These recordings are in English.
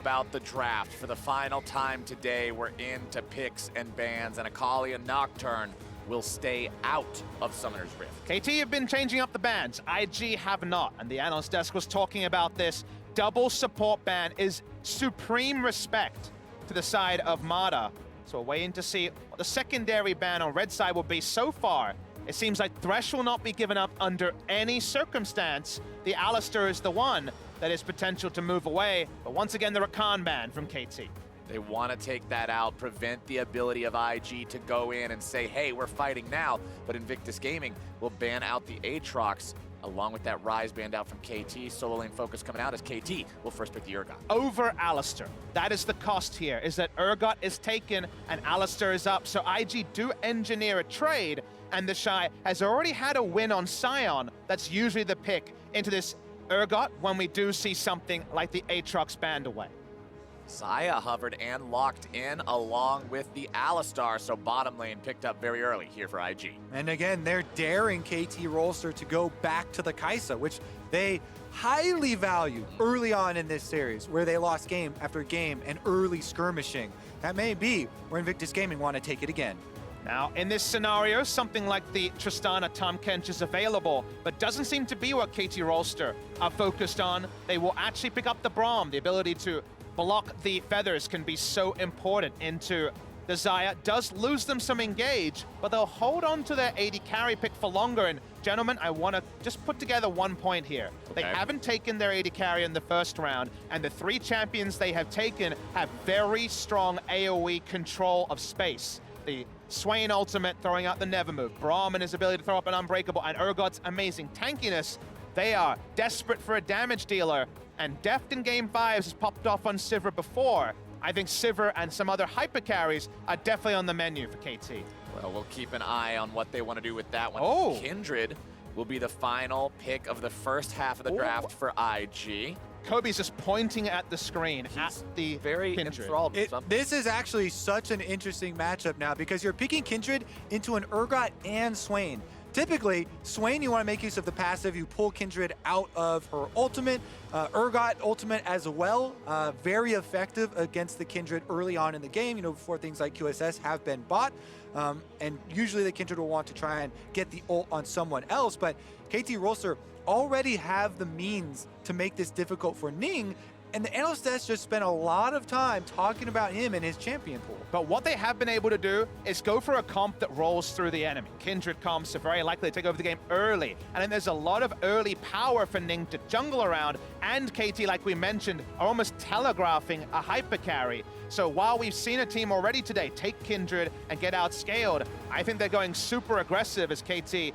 About the draft for the final time today, we're into picks and bans, and Akali and Nocturne will stay out of Summoner's Rift. KT have been changing up the bans, IG have not, and the analyst desk was talking about this. Double support ban is supreme respect to the side of Mada. So we're waiting to see what the secondary ban on red side will be. So far, it seems like Thresh will not be given up under any circumstance. The Alistar is the one that is potential to move away, but once again, the Rakan ban from KT. They want to take that out, prevent the ability of IG to go in and say, hey, we're fighting now, but Invictus Gaming will ban out the Aatrox, along with that Rise banned out from KT. Solo lane focus coming out as KT will first pick the Urgot. Over Alistar. That is the cost here, is that Urgot is taken and Alistar is up. So IG do engineer a trade, and TheShy has already had a win on Sion. That's usually the pick into this Urgot when we do see something like the Aatrox banned away. Xayah hovered and locked in along with the Alistar, so bottom lane picked up very early here for IG. And again, they're daring KT Rolster to go back to the Kai'Sa, which they highly valued early on in this series, where they lost game after game and early skirmishing. That may be where Invictus Gaming want to take it again. Now, in this scenario, something like the Tristana Tahm Kench is available, but doesn't seem to be what KT Rolster are focused on. They will actually pick up the Braum. The ability to block the feathers can be so important into the Xayah. Does lose them some engage, but they'll hold on to their AD carry pick for longer. And gentlemen, I want to just put together one point here. They haven't taken their AD carry in the first round, and the 3 champions they have taken have very strong AoE control of space. The Swain ultimate throwing out the never move, Braum and his ability to throw up an unbreakable, and Urgot's amazing tankiness. They are desperate for a damage dealer, and Deft in Game 5 has popped off on Sivir before. I think Sivir and some other hyper carries are definitely on the menu for KT. Well, we'll keep an eye on what they want to do with that one. Oh. Kindred will be the final pick of the first half of the draft for IG. Kobe's just pointing at the screen at the Very Kindred. enthralled. This is actually such an interesting matchup now, because you're picking Kindred into an Urgot and Swain. Typically, Swain, you want to make use of the passive. You pull Kindred out of her ultimate. Urgot ultimate as well. Very effective against the Kindred early on in the game, you know, before things like QSS have been bought. And usually the Kindred will want to try and get the ult on someone else. But KT Rolster already have the means to make this difficult for Ning. And the analyst desk just spent a lot of time talking about him and his champion pool. But what they have been able to do is go for a comp that rolls through the enemy. Kindred comps are very likely to take over the game early. And then there's a lot of early power for Ning to jungle around. And KT, like we mentioned, are almost telegraphing a hyper carry. So while we've seen a team already today take Kindred and get outscaled, I think they're going super aggressive as KT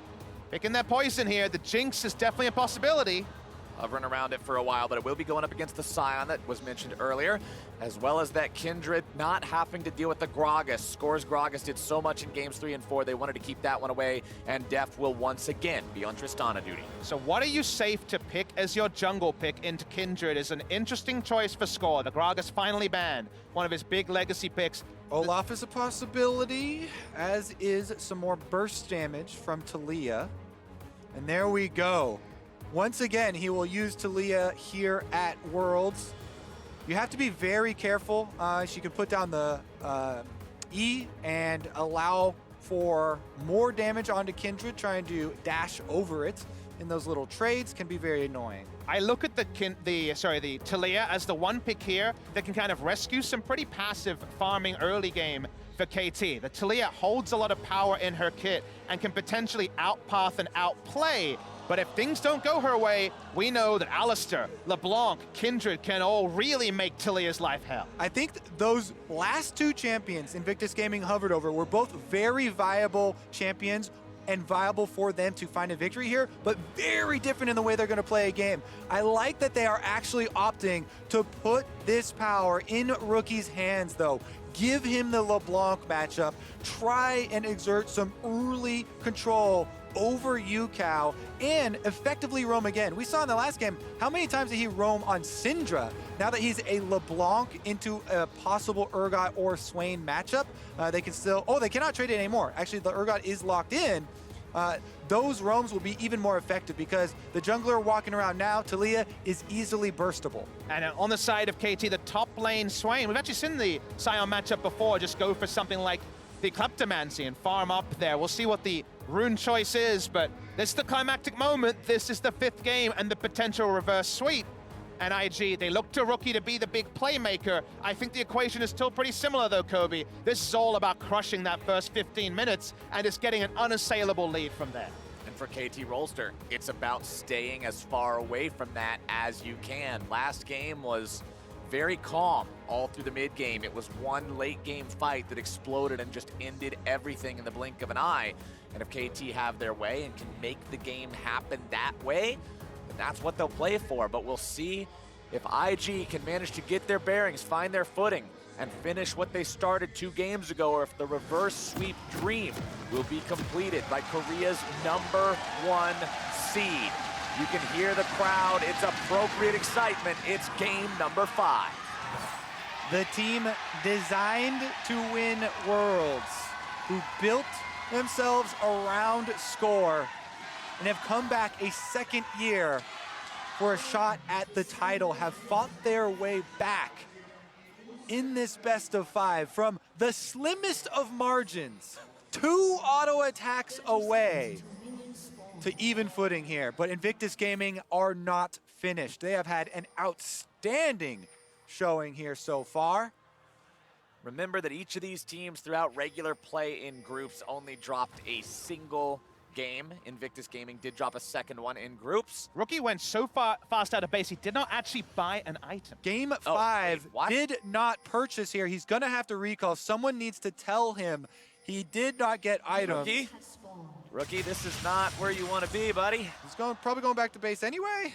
picking their poison here. The Jinx is definitely a possibility. Hovering around it for a while, but it will be going up against the Sion that was mentioned earlier, as well as that Kindred not having to deal with the Gragas. Scores Gragas did so much in games 3 and 4, they wanted to keep that one away, and Deft will once again be on Tristana duty. So what are you safe to pick as your jungle pick into Kindred is an interesting choice for Score. The Gragas finally banned, one of his big legacy picks. Olaf is a possibility, as is some more burst damage from Taliyah. And there we go. Once again, he will use Taliyah here at Worlds. You have to be very careful. She can put down the E and allow for more damage onto Kindred, trying to dash over it in those little trades can be very annoying. I look at the Taliyah as the one pick here that can kind of rescue some pretty passive farming early game for KT. The Taliyah holds a lot of power in her kit and can potentially outpath and outplay. But if things don't go her way, we know that Alistar, LeBlanc, Kindred can all really make Taliyah's life hell. I think those last 2 champions Invictus Gaming hovered over were both very viable champions and viable for them to find a victory here, but very different in the way they're going to play a game. I like that they are actually opting to put this power in Rookie's hands, though. Give him the LeBlanc matchup. Try and exert some early control over Ucal and effectively roam again. We saw in the last game, how many times did he roam on Syndra? Now that he's a LeBlanc into a possible Urgot or Swain matchup, they can still, they cannot trade it anymore. Actually, the Urgot is locked in, those roams will be even more effective because the jungler walking around now, Taliyah, is easily burstable. And on the side of KT, the top lane Swain, we've actually seen the Sion matchup before, just go for something like the Kleptomancy and farm up there. We'll see what the rune choice is, but this is the climactic moment. This is the 5th game and the potential reverse sweep. And IG, they look to Rookie to be the big playmaker. I think the equation is still pretty similar though, Kobe. This is all about crushing that first 15 minutes and it's getting an unassailable lead from there. And for KT Rolster, it's about staying as far away from that as you can. Last game was very calm all through the mid game. It was one late game fight that exploded and just ended everything in the blink of an eye. And if KT have their way and can make the game happen that way, that's what they'll play for, but we'll see if IG can manage to get their bearings, find their footing, and finish what they started 2 games ago, or if the reverse sweep dream will be completed by Korea's #1 seed. You can hear the crowd. It's appropriate excitement. It's game number 5. The team designed to win Worlds, who built themselves around score, and have come back a second year for a shot at the title, have fought their way back in this best of 5 from the slimmest of margins, 2 auto attacks away to even footing here. But Invictus Gaming are not finished. They have had an outstanding showing here so far. Remember that each of these teams throughout regular play in groups only dropped a single game. Invictus Gaming did drop a second one in groups. Rookie went so fast out of base, he did not actually buy an item. Game 5 did not purchase here. He's gonna have to recall. Someone needs to tell him he did not get items. Rookie, this is not where you want to be, buddy. He's probably going back to base anyway.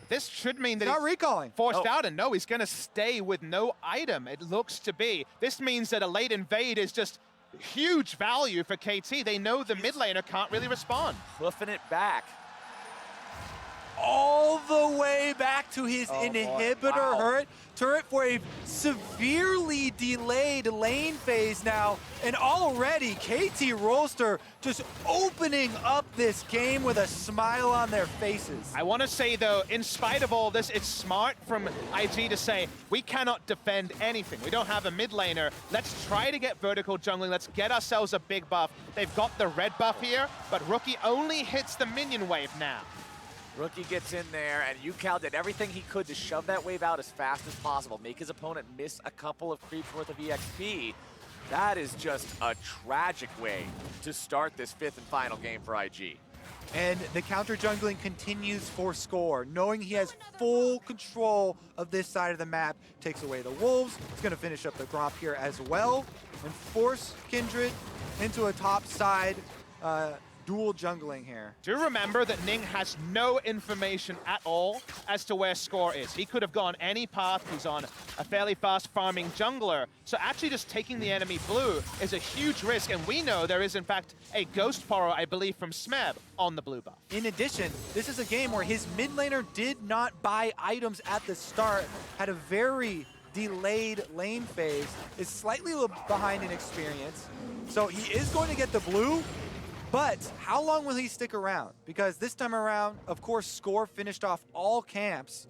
This should mean that He's not recalling. Forced out, and no, he's gonna stay with no item, it looks to be. This means that a late invade is just huge value for KT. They know the mid laner can't really respond. Hoofing it back. All the way back to his inhibitor turret for a severely delayed lane phase now. And already KT Rolster just opening up this game with a smile on their faces. I want to say though, in spite of all this, it's smart from IG to say, we cannot defend anything. We don't have a mid laner. Let's try to get vertical jungling. Let's get ourselves a big buff. They've got the red buff here, but Rookie only hits the minion wave now. Rookie gets in there, and Ucal did everything he could to shove that wave out as fast as possible, make his opponent miss a couple of creeps worth of EXP. That is just a tragic way to start this 5th and final game for IG. And the counter jungling continues for score, knowing he has full control of this side of the map. Takes away the wolves. He's going to finish up the Gromp here as well and force Kindred into a top side dual jungling here. Do remember that Ning has no information at all as to where Score is. He could have gone any path. He's on a fairly fast farming jungler. So actually just taking the enemy blue is a huge risk. And we know there is in fact a Ghost Porrow, I believe, from Smeb on the blue buff. In addition, this is a game where his mid laner did not buy items at the start, had a very delayed lane phase, is slightly behind in experience. So he is going to get the blue. But how long will he stick around? Because this time around, of course, Score finished off all camps.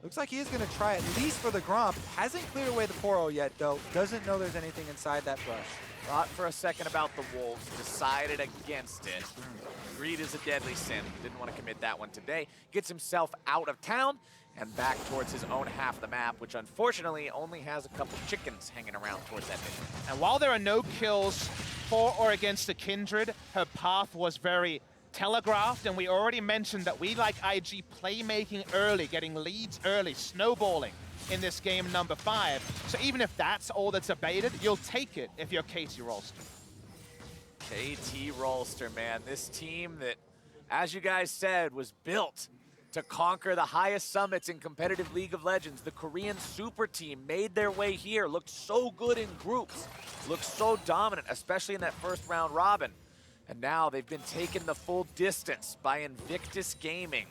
Looks like he is going to try at least for the Gromp. Hasn't cleared away the Porro yet, though. Doesn't know there's anything inside that brush. Thought for a second about the Wolves, decided against it. Greed is a deadly sin. Didn't want to commit that one today. Gets himself out of town and back towards his own half of the map, which unfortunately only has a couple chickens hanging around towards that mid. And while there are no kills for or against the Kindred, her path was very telegraphed, and we already mentioned that we like IG playmaking early, getting leads early, snowballing in this game number 5. So even if that's all that's abated, you'll take it if you're KT Rolster. KT Rolster, man, this team that, as you guys said, was built to conquer the highest summits in competitive League of Legends. The Korean super team made their way here, looked so good in groups, looked so dominant, especially in that first round robin. And now they've been taken the full distance by Invictus Gaming.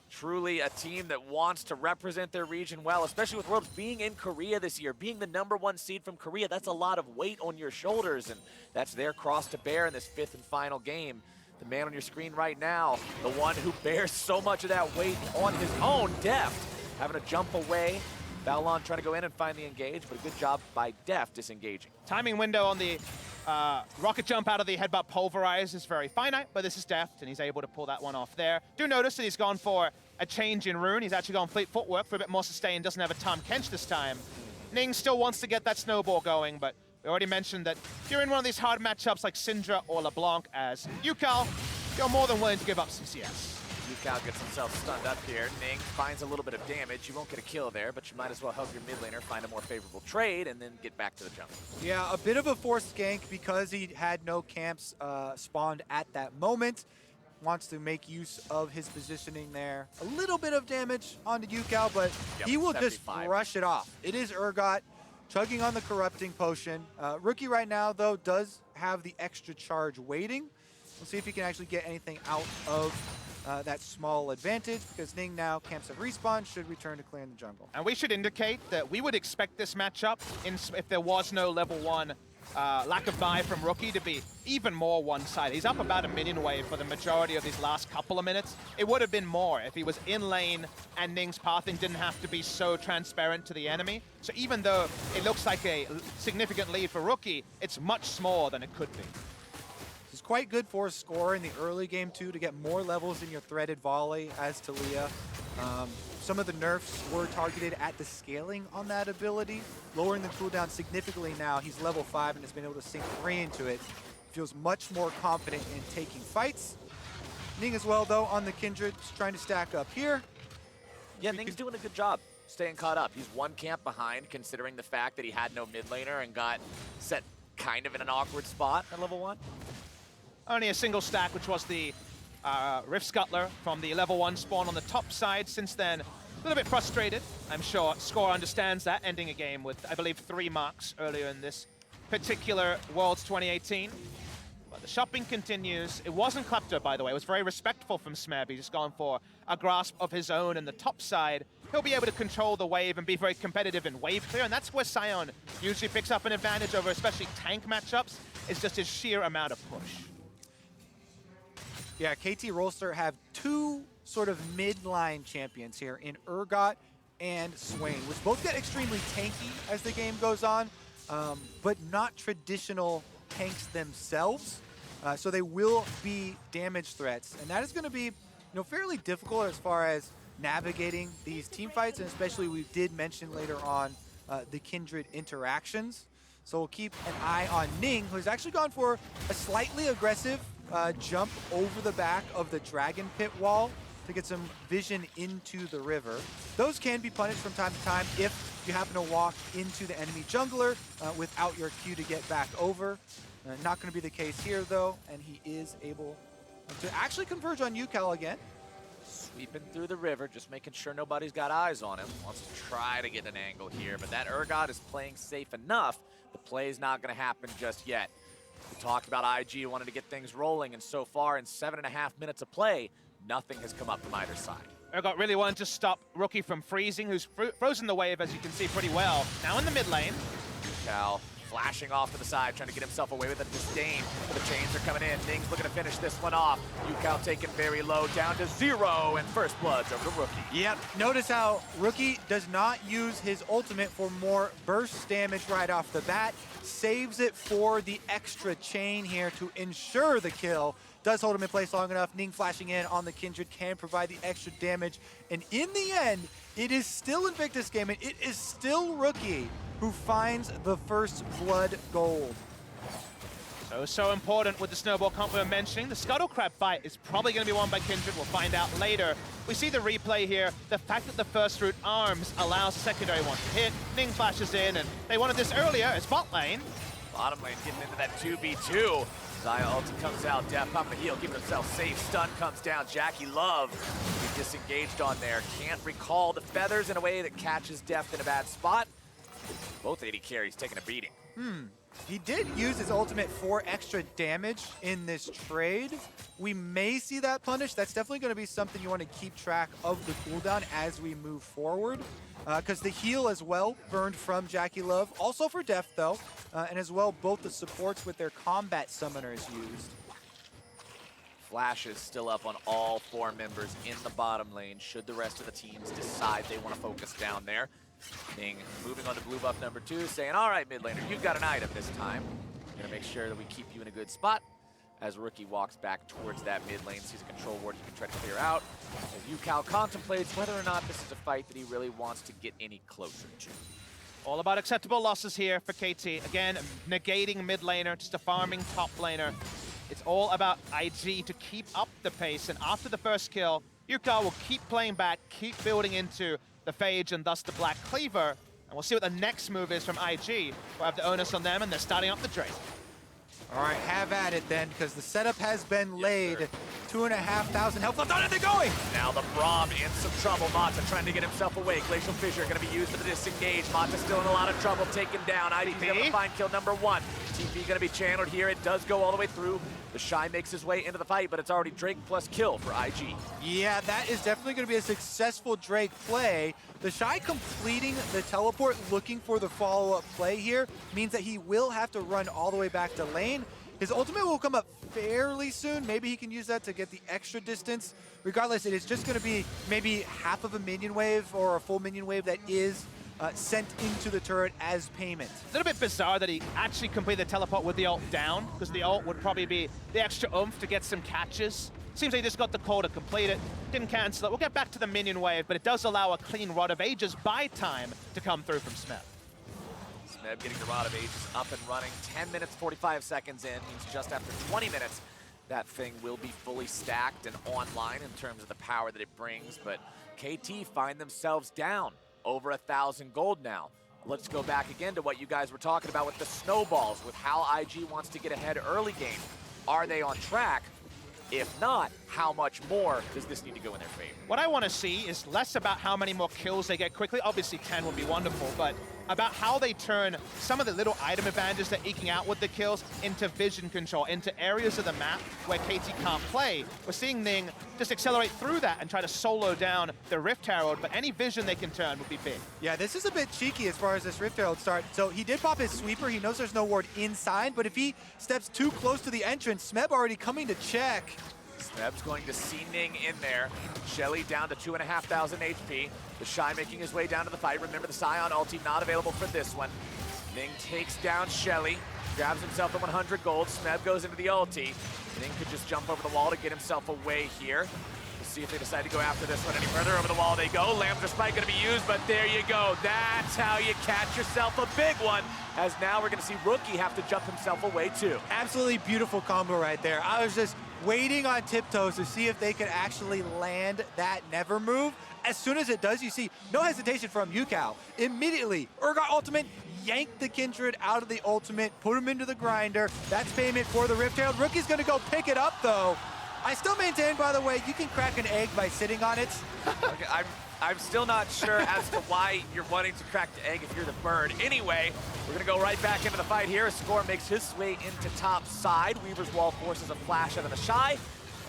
Truly a team that wants to represent their region well, especially with Worlds being in Korea this year, being the #1 seed from Korea. That's a lot of weight on your shoulders, and that's their cross to bear in this 5th and final game. The man on your screen right now, the one who bears so much of that weight on his own, Deft, having to jump away. Baolan trying to go in and find the engage, but a good job by Deft disengaging. Timing window on the rocket jump out of the headbutt pulverize is very finite, but this is Deft, and he's able to pull that one off there. Do notice that he's gone for a change in rune. He's actually gone fleet footwork for a bit more sustain. Doesn't have a Tom Kench this time. Ning still wants to get that snowball going, but we already mentioned that if you're in one of these hard matchups like Syndra or LeBlanc as Ucal, you're more than willing to give up some CS. Ucal gets himself stunned up here. Ning finds a little bit of damage. You won't get a kill there, but you might as well help your mid laner find a more favorable trade and then get back to the jungle. Yeah, a bit of a forced gank because he had no camps spawned at that moment. Wants to make use of his positioning there. A little bit of damage onto Ucal, but he will 75. Just brush it off. It is Urgot chugging on the corrupting potion. Rookie right now, though, does have the extra charge waiting. We'll see if he can actually get anything out of that small advantage, because Ning now camps at respawn, should return to clearing the jungle. And we should indicate that we would expect this matchup, if there was no level 1 lack of buy from Rookie, to be even more one-sided. He's up about a minion wave for the majority of these last couple of minutes. It would have been more if he was in lane and Ning's pathing didn't have to be so transparent to the enemy. So even though it looks like a significant lead for Rookie, it's much smaller than it could be. It's quite good for a score in the early game too, to get more levels in your threaded volley as Taliyah. Some of the nerfs were targeted at the scaling on that ability, lowering the cooldown significantly now. He's level 5 and has been able to sink 3 into it. Feels much more confident in taking fights. Ning as well though on the Kindred, just trying to stack up here. Yeah, Ning's doing a good job staying caught up. He's one camp behind, considering the fact that he had no mid laner and got set kind of in an awkward spot at level 1. Only a single stack, which was the Rift Scuttler from the level 1 spawn on the top side. Since then, a little bit frustrated. I'm sure Score understands that, ending a game with, I believe, 3 marks earlier in this particular Worlds 2018. But the shopping continues. It wasn't Klepto, by the way. It was very respectful from Smeb. He's just gone for a grasp of his own in the top side. He'll be able to control the wave and be very competitive in wave clear, and that's where Sion usually picks up an advantage over especially tank matchups. It's just his sheer amount of push. Yeah, KT Rolster have 2 sort of mid-line champions here in Urgot and Swain, which both get extremely tanky as the game goes on, but not traditional tanks themselves. So they will be damage threats, and that is going to be, fairly difficult as far as navigating these team fights, and especially we did mention later on the Kindred interactions. So we'll keep an eye on Ning, who's actually gone for a slightly aggressive jump over the back of the Dragon Pit wall to get some vision into the river. Those can be punished from time to time if you happen to walk into the enemy jungler without your Q to get back over. Not going to be the case here, though, and he is able to actually converge on Ucal again. Sweeping through the river, just making sure nobody's got eyes on him. Wants to try to get an angle here, but that Urgot is playing safe enough. The play's not going to happen just yet. We talked about IG wanting to get things rolling, and so far in 7.5 minutes of play, nothing has come up from either side. Urgot really wanted to stop Rookie from freezing, who's frozen the wave, as you can see, pretty well. Now in the mid lane. Ucal flashing off to the side, trying to get himself away with a disdain. The chains are coming in. Ning's looking to finish this one off. Ucal taken very low, down to 0, and first blood's over to Rookie. Yep, notice how Rookie does not use his ultimate for more burst damage right off the bat. Saves it for the extra chain here to ensure the kill. Does hold him in place long enough. Ning flashing in on the Kindred can provide the extra damage. And in the end, it is still Invictus Gaming. It is still Rookie who finds the first blood gold. So important with the snowball comp we were mentioning. The Scuttle Crab fight is probably going to be won by Kindred. We'll find out later. We see the replay here. The fact that the first root arms allows the secondary one to hit. Ning flashes in, and they wanted this earlier as bot lane. Bottom lane getting into that 2v2. Xayah ulti comes out, Deft popping the heel, giving himself safe. Stun comes down, JackeyLove he disengaged on there. Can't recall the feathers in a way that catches Deft in a bad spot. Both AD carries taking a beating. He did use his ultimate for extra damage in this trade. We may see that punished. That's definitely going to be something you want to keep track of the cooldown as we move forward. Because the heal as well burned from JackeyLove. Also for Deft though. And as well both the supports with their combat summoners used. Flashes still up on all 4 members in the bottom lane, should the rest of the teams decide they want to focus down there. Ning moving on to blue buff number 2, saying, all right, mid laner, you've got an item this time. Gonna make sure that we keep you in a good spot. As Rookie walks back towards that mid lane, sees a control ward he can try to clear out. As Ucal contemplates whether or not this is a fight that he really wants to get any closer to. All about acceptable losses here for KT. Again, negating mid laner, just a farming top laner. It's all about IG to keep up the pace, and after the first kill, Ucal will keep playing back, keep building into the Phage and thus the Black Cleaver, and we'll see what the next move is from IG. We'll have the onus on them, and they're starting up the Drake. All right, have at it then, because the setup has been laid. 2,500 health left on it, they're going! Now the Braum in some trouble. Mata trying to get himself away. Glacial Fissure going to be used for the disengage. Mata still in a lot of trouble, taken down. ID's able to find kill number 1. TP going to be channeled here. It does go all the way through. TheShy makes his way into the fight, but it's already Drake plus kill for IG. Yeah, that is definitely going to be a successful Drake play. TheShy completing the teleport, looking for the follow-up play here, means that he will have to run all the way back to lane. His ultimate will come up fairly soon. Maybe he can use that to get the extra distance. Regardless, it is just going to be maybe half of a minion wave or a full minion wave that is sent into the turret as payment. A little bit bizarre that he actually completed the teleport with the ult down, because the ult would probably be the extra oomph to get some catches. Seems like he just got the call to complete it, didn't cancel it. We'll get back to the minion wave, but it does allow a clean Rod of Ages buy time to come through from Smeb. Smeb getting the Rod of Ages up and running. 10 minutes, 45 seconds in, means just after 20 minutes, that thing will be fully stacked and online in terms of the power that it brings, but KT find themselves down over 1,000 gold now. Let's go back again to what you guys were talking about with the snowballs, with how IG wants to get ahead early game. Are they on track? If not, how much more does this need to go in their favor? What I want to see is less about how many more kills they get quickly. Obviously 10 would be wonderful, but about how they turn some of the little item advantages they're eking out with the kills into vision control, into areas of the map where KT can't play. We're seeing Ning just accelerate through that and try to solo down the Rift Herald, but any vision they can turn would be big. Yeah, this is a bit cheeky as far as this Rift Herald start. So he did pop his sweeper. He knows there's no ward inside, but if he steps too close to the entrance, Smeb already coming to check. Smeb's going to see Ning in there. Shelly down to 2,500 HP. TheShy making his way down to the fight. Remember, the Sion ulti not available for this one. Ning takes down Shelly, grabs himself the 100 gold. Smeb goes into the ulti. Ning could just jump over the wall to get himself away here. We'll see if they decide to go after this one any further. Over the wall they go. Lambda Spike going to be used, but there you go. That's how you catch yourself a big one, as now we're going to see Rookie have to jump himself away too. Absolutely beautiful combo right there. I was just waiting on tiptoes to see if they could actually land that never move. As soon as it does, you see no hesitation from Ucal. Immediately, Urgot ultimate, yank the Kindred out of the ultimate, put him into the grinder. That's payment for the Rift Herald. Rookie's gonna go pick it up though. I still maintain, by the way, you can crack an egg by sitting on it. Okay, I'm still not sure as to why you're wanting to crack the egg if you're the bird. Anyway, we're going to go right back into the fight here. Score makes his way into top side. Weaver's Wall forces a flash out of TheShy,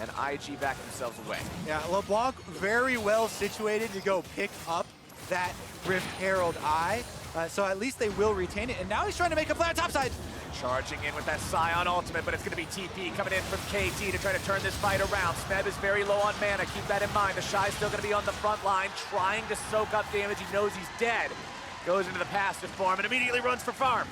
and IG back themselves away. Yeah, LeBlanc very well situated to go pick up that Rift Herald Eye. So at least they will retain it. And now he's trying to make a play on top side. Charging in with that Sion ultimate, but it's going to be TP coming in from KT to try to turn this fight around. Smeb is very low on mana, keep that in mind. TheShy's still going to be on the front line, trying to soak up damage. He knows he's dead. Goes into the passive form and immediately runs for farm.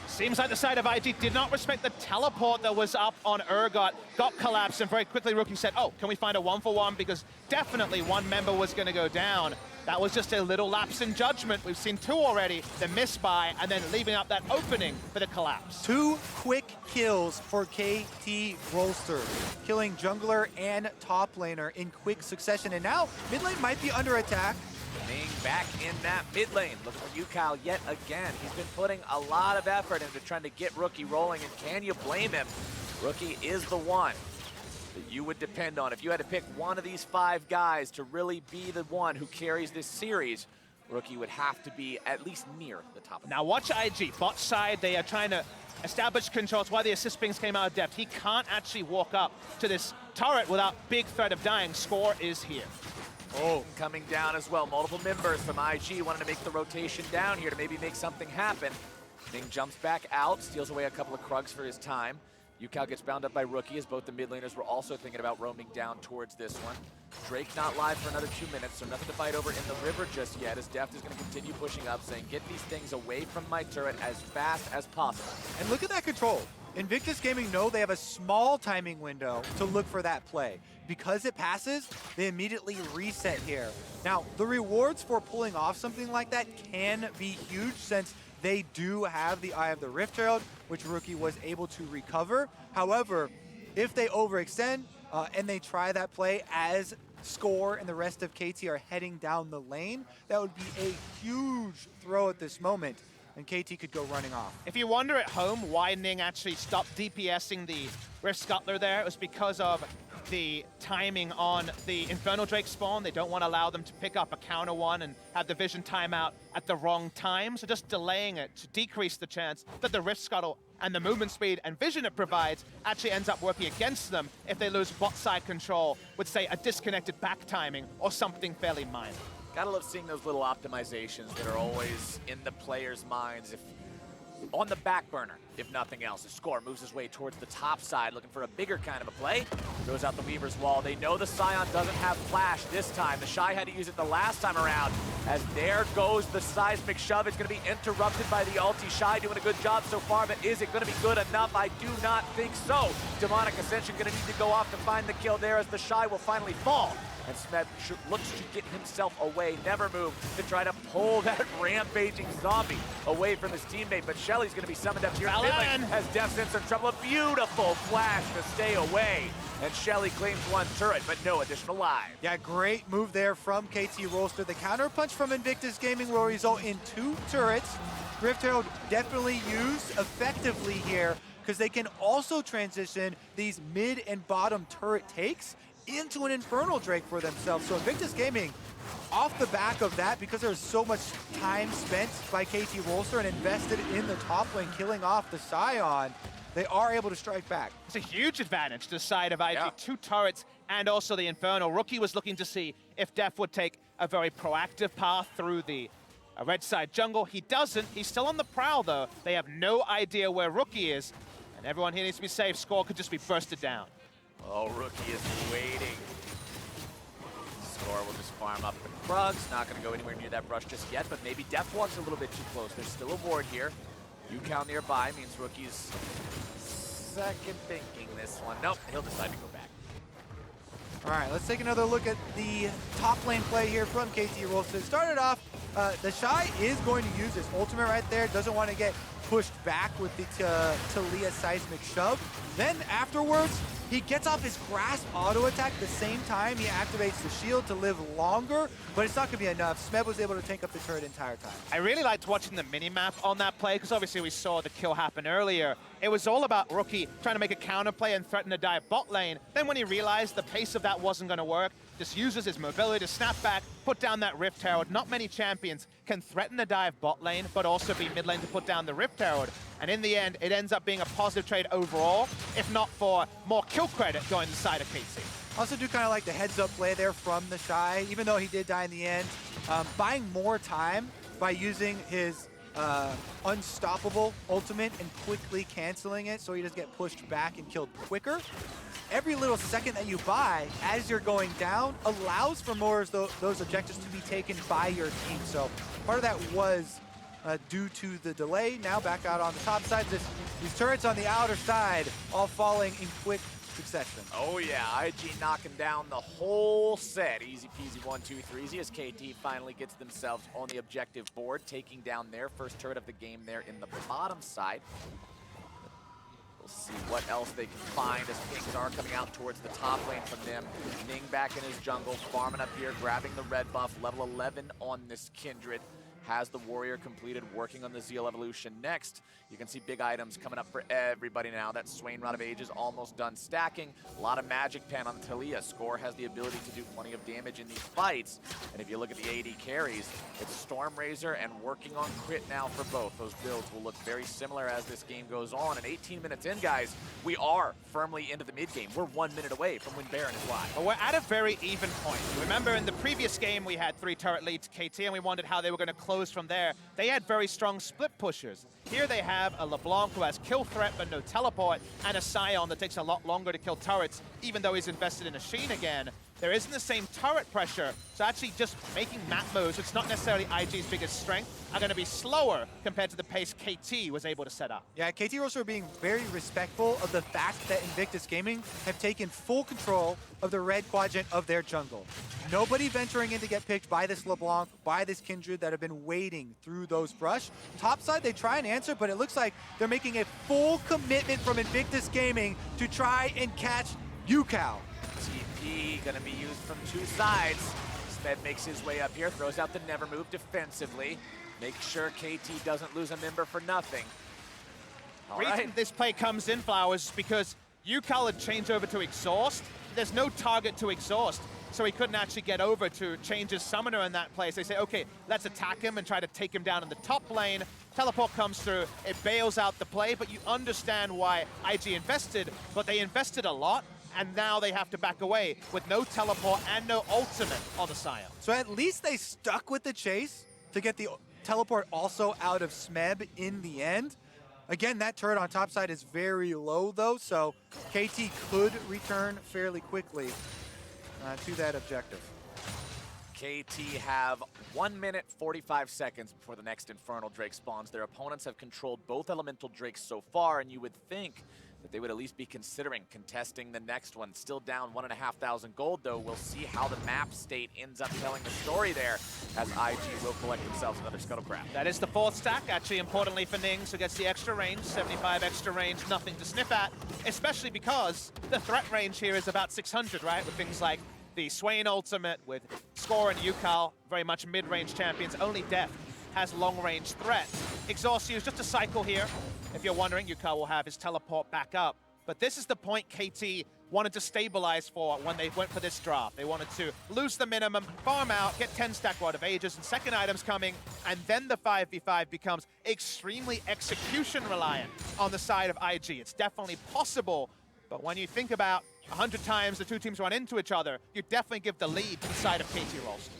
Seems like the side of IG did not respect the teleport that was up on Urgot. Got collapsed, and very quickly Rookie said, oh, can we find a 1-for-1? Because definitely one member was going to go down. That was just a little lapse in judgment. We've seen 2 already, the misbuy, and then leaving up that opening for the collapse. 2 quick kills for KT Rolster, killing jungler and top laner in quick succession. And now mid lane might be under attack. Ning back in that mid lane. Looking for Ucal yet again. He's been putting a lot of effort into trying to get Rookie rolling, and can you blame him? Rookie is the one that you would depend on. If you had to pick one of these 5 guys to really be the one who carries this series, Rookie would have to be at least near the top of Now watch IG, bot side, they are trying to establish control. That's why the assist pings came out of Deft. He can't actually walk up to this turret without big threat of dying. Score is here. Oh, coming down as well. Multiple members from IG wanting to make the rotation down here to maybe make something happen. Ning jumps back out, steals away a couple of Krugs for his time. Ucal gets bound up by Rookie, as both the mid laners were also thinking about roaming down towards this one. Drake not live for another 2 minutes, so nothing to fight over in the river just yet, as Deft is going to continue pushing up, saying, get these things away from my turret as fast as possible. And look at that control. Invictus Gaming know they have a small timing window to look for that play. Because it passes, they immediately reset here. Now, the rewards for pulling off something like that can be huge, since they do have the Eye of the Rift Herald, which Rookie was able to recover. However, if they overextend and they try that play as Score and the rest of KT are heading down the lane, that would be a huge throw at this moment, and KT could go running off. If you wonder at home why Ning actually stopped DPSing the Rift Scuttler there, it was because of the timing on the Infernal Drake spawn. They don't want to allow them to pick up a counter one and have the vision timeout at the wrong time, so just delaying it to decrease the chance that the Rift Scuttle and the movement speed and vision it provides actually ends up working against them if they lose bot side control with, say, a disconnected back timing or something fairly minor. Gotta love seeing those little optimizations that are always in the players' minds, if on the back burner, if nothing else. The Score moves his way towards the top side, looking for a bigger kind of a play. Throws out the Weaver's Wall. They know the Sion doesn't have flash this time. TheShy had to use it the last time around, as there goes the seismic shove. It's going to be interrupted by the ulti. Shy doing a good job so far, but is it going to be good enough? I do not think so. Demonic Ascension going to need to go off to find the kill there, as TheShy will finally fall. And Smeb looks to get himself away, never move, to try to pull that rampaging zombie away from his teammate. But Shelly's going to be summoned up here. Baolan As Deft's in some trouble. A beautiful flash to stay away. And Shelly claims one turret, but no additional lives. Yeah, great move there from KT Rolster. The counter punch from Invictus Gaming will result in 2 turrets. Rift Herald definitely used effectively here, because they can also transition these mid and bottom turret takes into an Infernal Drake for themselves. So Invictus Gaming, off the back of that, because there's so much time spent by KT Rolster and invested in the top lane, killing off the Sion, they are able to strike back. It's a huge advantage to the side of IG. Yeah. 2 turrets and also the Infernal. Rookie was looking to see if Deft would take a very proactive path through the red side jungle. He doesn't. He's still on the prowl, though. They have no idea where Rookie is, and everyone here needs to be safe. Score could just be bursted down. Oh, Rookie is waiting. Score will just farm up the Krugs. Not going to go anywhere near that brush just yet, but maybe Deft walks a little bit too close. There's still a ward here. Ucal nearby means Rookie's second thinking this one. Nope, he'll decide to go back. All right, let's take another look at the top lane play here from KT Rolster. Started off, TheShy is going to use his ultimate right there. Doesn't want to get pushed back with the Taliyah seismic shove. Then afterwards, he gets off his grasp auto attack the same time he activates the shield to live longer, but it's not going to be enough. Smeb was able to take up the turret the entire time. I really liked watching the mini-map on that play, because obviously we saw the kill happen earlier. It was all about Rookie trying to make a counterplay and threaten to dive bot lane. Then when he realized the pace of that wasn't going to work, just uses his mobility to snap back, put down that Rift Herald. Not many champions can threaten to dive bot lane, but also be mid lane to put down the Rift Herald. And in the end, it ends up being a positive trade overall, if not for more kill credit going to the side of KT. Also do kind of like the heads-up play there from TheShy, even though he did die in the end. Buying more time by using his unstoppable ultimate and quickly canceling it so he doesn't get pushed back and killed quicker. Every little second that you buy as you're going down allows for more of those objectives to be taken by your team. So part of that was due to the delay. Now back out on the top side. These turrets on the outer side all falling in quick succession. Oh yeah, IG knocking down the whole set. Easy peasy 1, 2, 3 easy, as KT finally gets themselves on the objective board, taking down their first turret of the game there in the bottom side. We'll see what else they can find as things are coming out towards the top lane from them. Ning back in his jungle, farming up here, grabbing the red buff, level 11 on this Kindred. Has the warrior completed, working on the Zeal evolution. Next, you can see big items coming up for everybody now. That Swain Rod of Ages almost done stacking. A lot of magic pen on the Taliyah. Score has the ability to do plenty of damage in these fights. And if you look at the AD carries, it's Stormrazor and working on crit now for both. Those builds will look very similar as this game goes on. And 18 minutes in, guys, we are firmly into the mid game. We're 1 minute away from when Baron is live. But we're at a very even point. Remember in the previous game, we had 3 turret leads KT, and we wondered how they were going to close flows from there. They had very strong split pushers. Here they have a LeBlanc who has kill threat but no teleport, and a Sion that takes a lot longer to kill turrets, even though he's invested in a Sheen again. There isn't the same turret pressure, so actually just making map moves, it's not necessarily IG's biggest strength, are going to be slower compared to the pace KT was able to set up. Yeah, KT Rolster are being very respectful of the fact that Invictus Gaming have taken full control of the red quadrant of their jungle. Nobody venturing in to get picked by this LeBlanc, by this Kindred that have been waiting through those brush. Topside, they try and answer, but it looks like they're making a full commitment from Invictus Gaming to try and catch Ucal. TP gonna be used from two sides. Smeb makes his way up here, throws out the never move defensively. Make sure KT doesn't lose a member for nothing. All Reason right. this play comes in, Flowers, is because Ucal had changed over to exhaust. There's no target to exhaust, so he couldn't actually get over to change his summoner in that place. They say, okay, let's attack him and try to take him down in the top lane. Teleport comes through, it bails out the play, but you understand why IG invested, but they invested a lot, and now they have to back away with no teleport and no ultimate on the Sion. So at least they stuck with the chase to get the teleport also out of Smeb in the end. Again, that turret on top side is very low though, so KT could return fairly quickly to that objective. KT have 1 minute 45 seconds before the next Infernal Drake spawns. Their opponents have controlled both Elemental Drakes so far, and you would think that they would at least be considering contesting the next one. Still down 1,500 gold, though. We'll see how the map state ends up telling the story there, as IG will collect themselves another Scuttlecraft. That is the fourth stack, actually importantly for Ning, so gets the extra range, 75 extra range, nothing to sniff at, especially because the threat range here is about 600, right? With things like the Swain ultimate, with Score and Ucal, very much mid-range champions. Only Deft has long-range threat. Exhaust use, just a cycle here. If you're wondering, Ucal will have his teleport back up. But this is the point KT wanted to stabilize for when they went for this draft. They wanted to lose the minimum, farm out, get 10 stack Rod of Ages and second items coming, and then the 5v5 becomes extremely execution reliant on the side of IG. It's definitely possible, but when you think about 100 times the two teams run into each other, you definitely give the lead to the side of KT Rolster.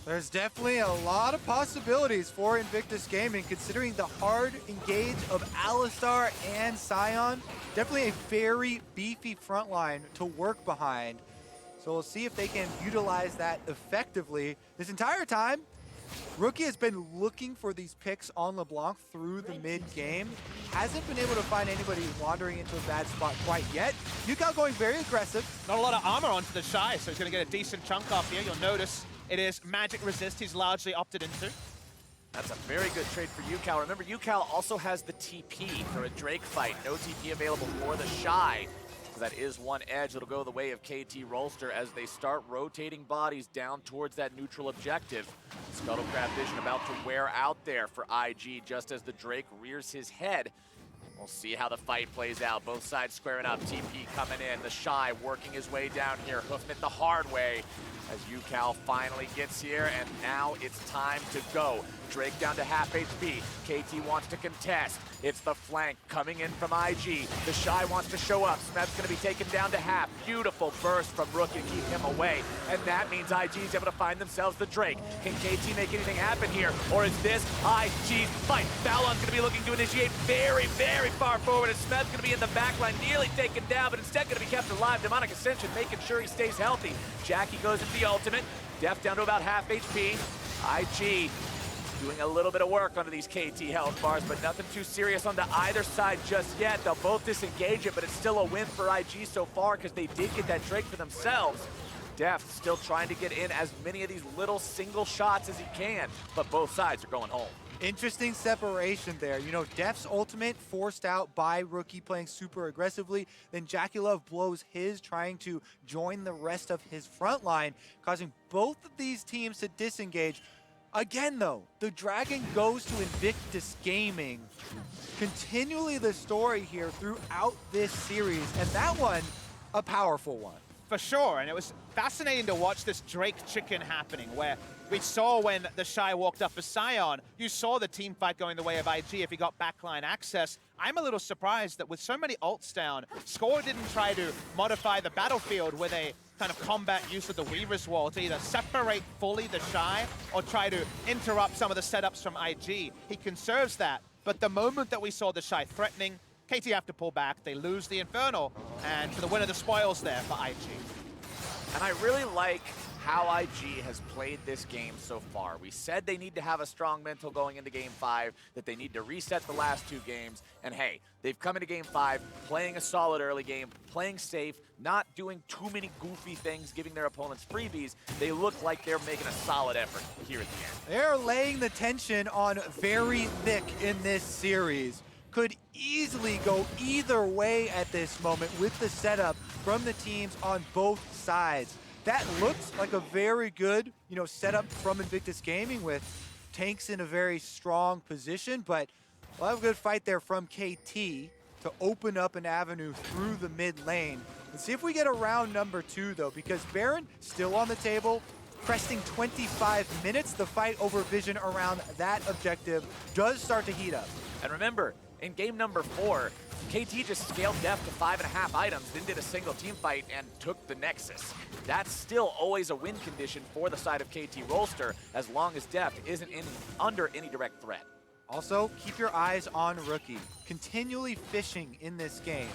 There's definitely a lot of possibilities for Invictus Gaming, considering the hard engage of Alistar and Sion. Definitely a very beefy front line to work behind. So we'll see if they can utilize that effectively. This entire time, Rookie has been looking for these picks on LeBlanc through the mid-game. Hasn't been able to find anybody wandering into a bad spot quite yet. Ucal going very aggressive. Not a lot of armor onto TheShy, so he's going to get a decent chunk off here. You'll notice it is magic resist he's largely opted into. That's a very good trade for Ucal. Remember, Ucal also has the TP for a Drake fight. No TP available for TheShy. So that is one edge that'll go the way of KT Rolster as they start rotating bodies down towards that neutral objective. Scuttlecraft vision about to wear out there for IG just as the Drake rears his head. We'll see how the fight plays out. Both sides squaring up. TP coming in. TheShy working his way down here. Hoofing it the hard way as Ucal finally gets here, and now it's time to go. Drake down to half HP. KT wants to contest. It's the flank coming in from IG. TheShy wants to show up. Smeb's going to be taken down to half. Beautiful burst from Rookie to keep him away. And that means IG's able to find themselves the Drake. Can KT make anything happen here? Or is this IG's fight? Baolan's going to be looking to initiate very, very far forward. And Smeb's going to be in the backline, nearly taken down, but instead going to be kept alive. Demonic Ascension making sure he stays healthy. Jackie goes into the ultimate. Deft down to about half HP. IG doing a little bit of work onto these KT health bars, but nothing too serious onto either side just yet. They'll both disengage it, but it's still a win for IG so far because they did get that Drake for themselves. Deft still trying to get in as many of these little single shots as he can, but both sides are going home. Interesting separation there. You know, Deft's ultimate forced out by Rookie playing super aggressively. Then JackeyLove blows his, trying to join the rest of his front line, causing both of these teams to disengage. Again, though, the Dragon goes to Invictus Gaming. Continually the story here throughout this series, and that one, a powerful one. For sure, and it was fascinating to watch this Drake chicken happening, where we saw when TheShy walked up as Sion, you saw the team fight going the way of IG if he got backline access. I'm a little surprised that with so many ults down, Score didn't try to modify the battlefield with a kind of combat use of the Weaver's Wall to either separate fully TheShy or try to interrupt some of the setups from IG. He conserves that, but the moment that we saw TheShy threatening, KT have to pull back, they lose the Infernal, and for the winner, the spoils there for IG. And I really like how IG has played this game so far. We said they need to have a strong mental going into Game 5, that they need to reset the last 2 games, and hey, they've come into Game 5 playing a solid early game, playing safe, not doing too many goofy things, giving their opponents freebies. They look like they're making a solid effort here at the end. They're laying the tension on very thick in this series. Could easily go either way at this moment with the setup from the teams on both sides. That looks like a very good, setup from Invictus Gaming with tanks in a very strong position, but we'll have a good fight there from KT to open up an avenue through the mid lane. Let's see if we get a round number 2 though, because Baron still on the table, cresting 25 minutes. The fight over vision around that objective does start to heat up. And remember, in game number 4, KT just scaled Deft to 5.5 items, then did a single team fight and took the Nexus. That's still always a win condition for the side of KT Rolster, as long as Deft isn't under any direct threat. Also, keep your eyes on Rookie, continually fishing in this game.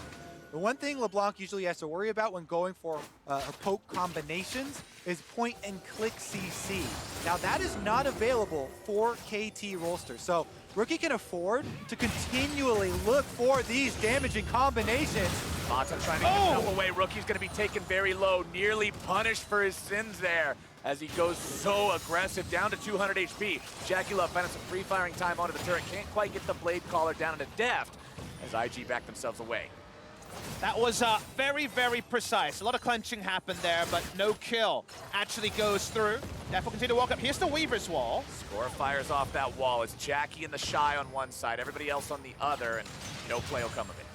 The one thing LeBlanc usually has to worry about when going for her poke combinations is point and click CC. Now that is not available for KT Rolster, so Rookie can afford to continually look for these damaging combinations. Mata trying to get himself away. Rookie's going to be taken very low, nearly punished for his sins there as he goes so aggressive, down to 200 HP. JackeyLove finding some free firing time onto the turret. Can't quite get the blade caller down into Deft as IG back themselves away. That was very, very precise. A lot of clenching happened there, but no kill actually goes through. Deft will continue to walk up. Here's the Weaver's Wall. Score fires off that wall. It's Jackie and TheShy on one side, everybody else on the other, and no play will come of it.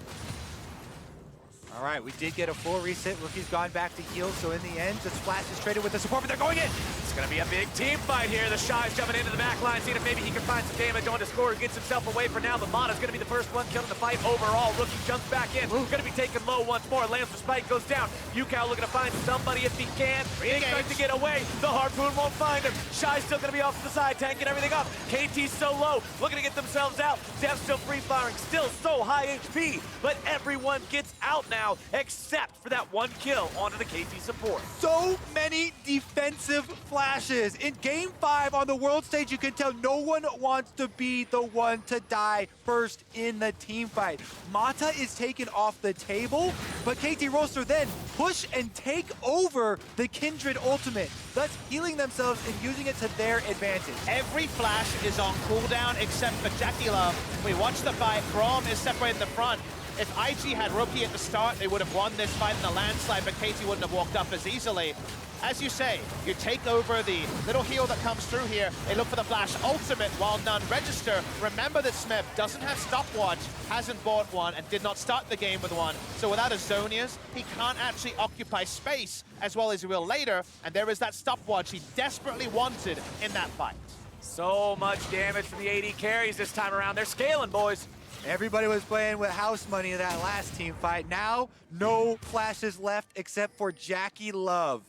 All right, we did get a full reset. Rookie's gone back to heal, so in the end, just Flash is traded with the support, but they're going in. It's going to be a big team fight here. TheShy's jumping into the back line, seeing if maybe he can find some damage on to Score. Gets himself away for now, but Mata's going to be the first one killing the fight overall. Rookie jumps back in. Going to be taken low once more. Lands the spike, goes down. Ucal looking to find somebody if he can. He tries to get away. The Harpoon won't find him. Shy's still going to be off to the side, tanking everything up. KT's so low, looking to get themselves out. Deft's still free firing, still so high HP, but everyone gets out now, except for that one kill onto the KT support. So many defensive flashes. In Game 5 on the world stage, you can tell no one wants to be the one to die first in the team fight. Mata is taken off the table, but KT Rolster then push and take over the Kindred ultimate, thus healing themselves and using it to their advantage. Every flash is on cooldown except for JackeyLove. We watch the fight. Braum is separated in the front. If IG had Rookie at the start, they would have won this fight in the landslide, but KT wouldn't have walked up as easily. As you say, you take over the little heal that comes through here. They look for the flash ultimate while none register. Remember that Smeb doesn't have stopwatch, hasn't bought one, and did not start the game with one. So without his Zonias, he can't actually occupy space as well as he will later. And there is that stopwatch he desperately wanted in that fight. So much damage from the AD carries this time around. They're scaling, boys. Everybody was playing with house money in that last team fight. Now, no flashes left except for JackeyLove.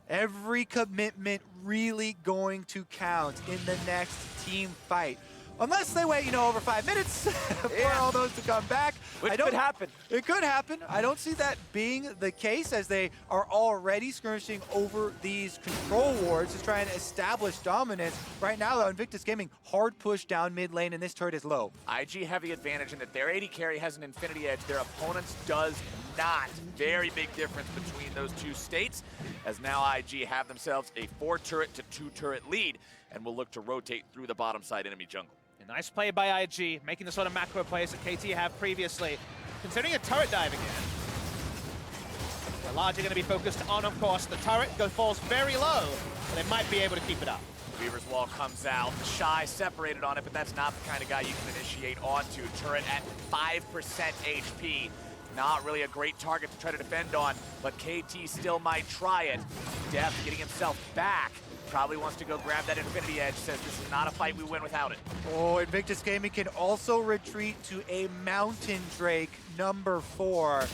Every commitment really going to count in the next team fight. Unless they wait, over 5 minutes for all those to come back. Which could happen. It could happen. I don't see that being the case, as they are already skirmishing over these control wards to try and establish dominance. Right now, though, Invictus Gaming hard push down mid lane, and this turret is low. IG heavy advantage in that their AD carry has an infinity edge. Their opponent's does not. Very big difference between those two states, as now IG have themselves a 4-turret to 2-turret lead, and will look to rotate through the bottom side enemy jungle. Nice play by IG, making the sort of macro plays that KT have previously. Considering a turret dive again. They're largely going to be focused on, of course, the turret. Falls very low, but they might be able to keep it up. Weaver's Wall comes out. TheShy separated on it, but that's not the kind of guy you can initiate onto. Turret at 5% HP. not really a great target to try to defend on, but KT still might try it. Deft getting himself back. Probably wants to go grab that Infinity Edge, says this is not a fight we win without it. Oh, Invictus Gaming can also retreat to a Mountain Drake, number 4.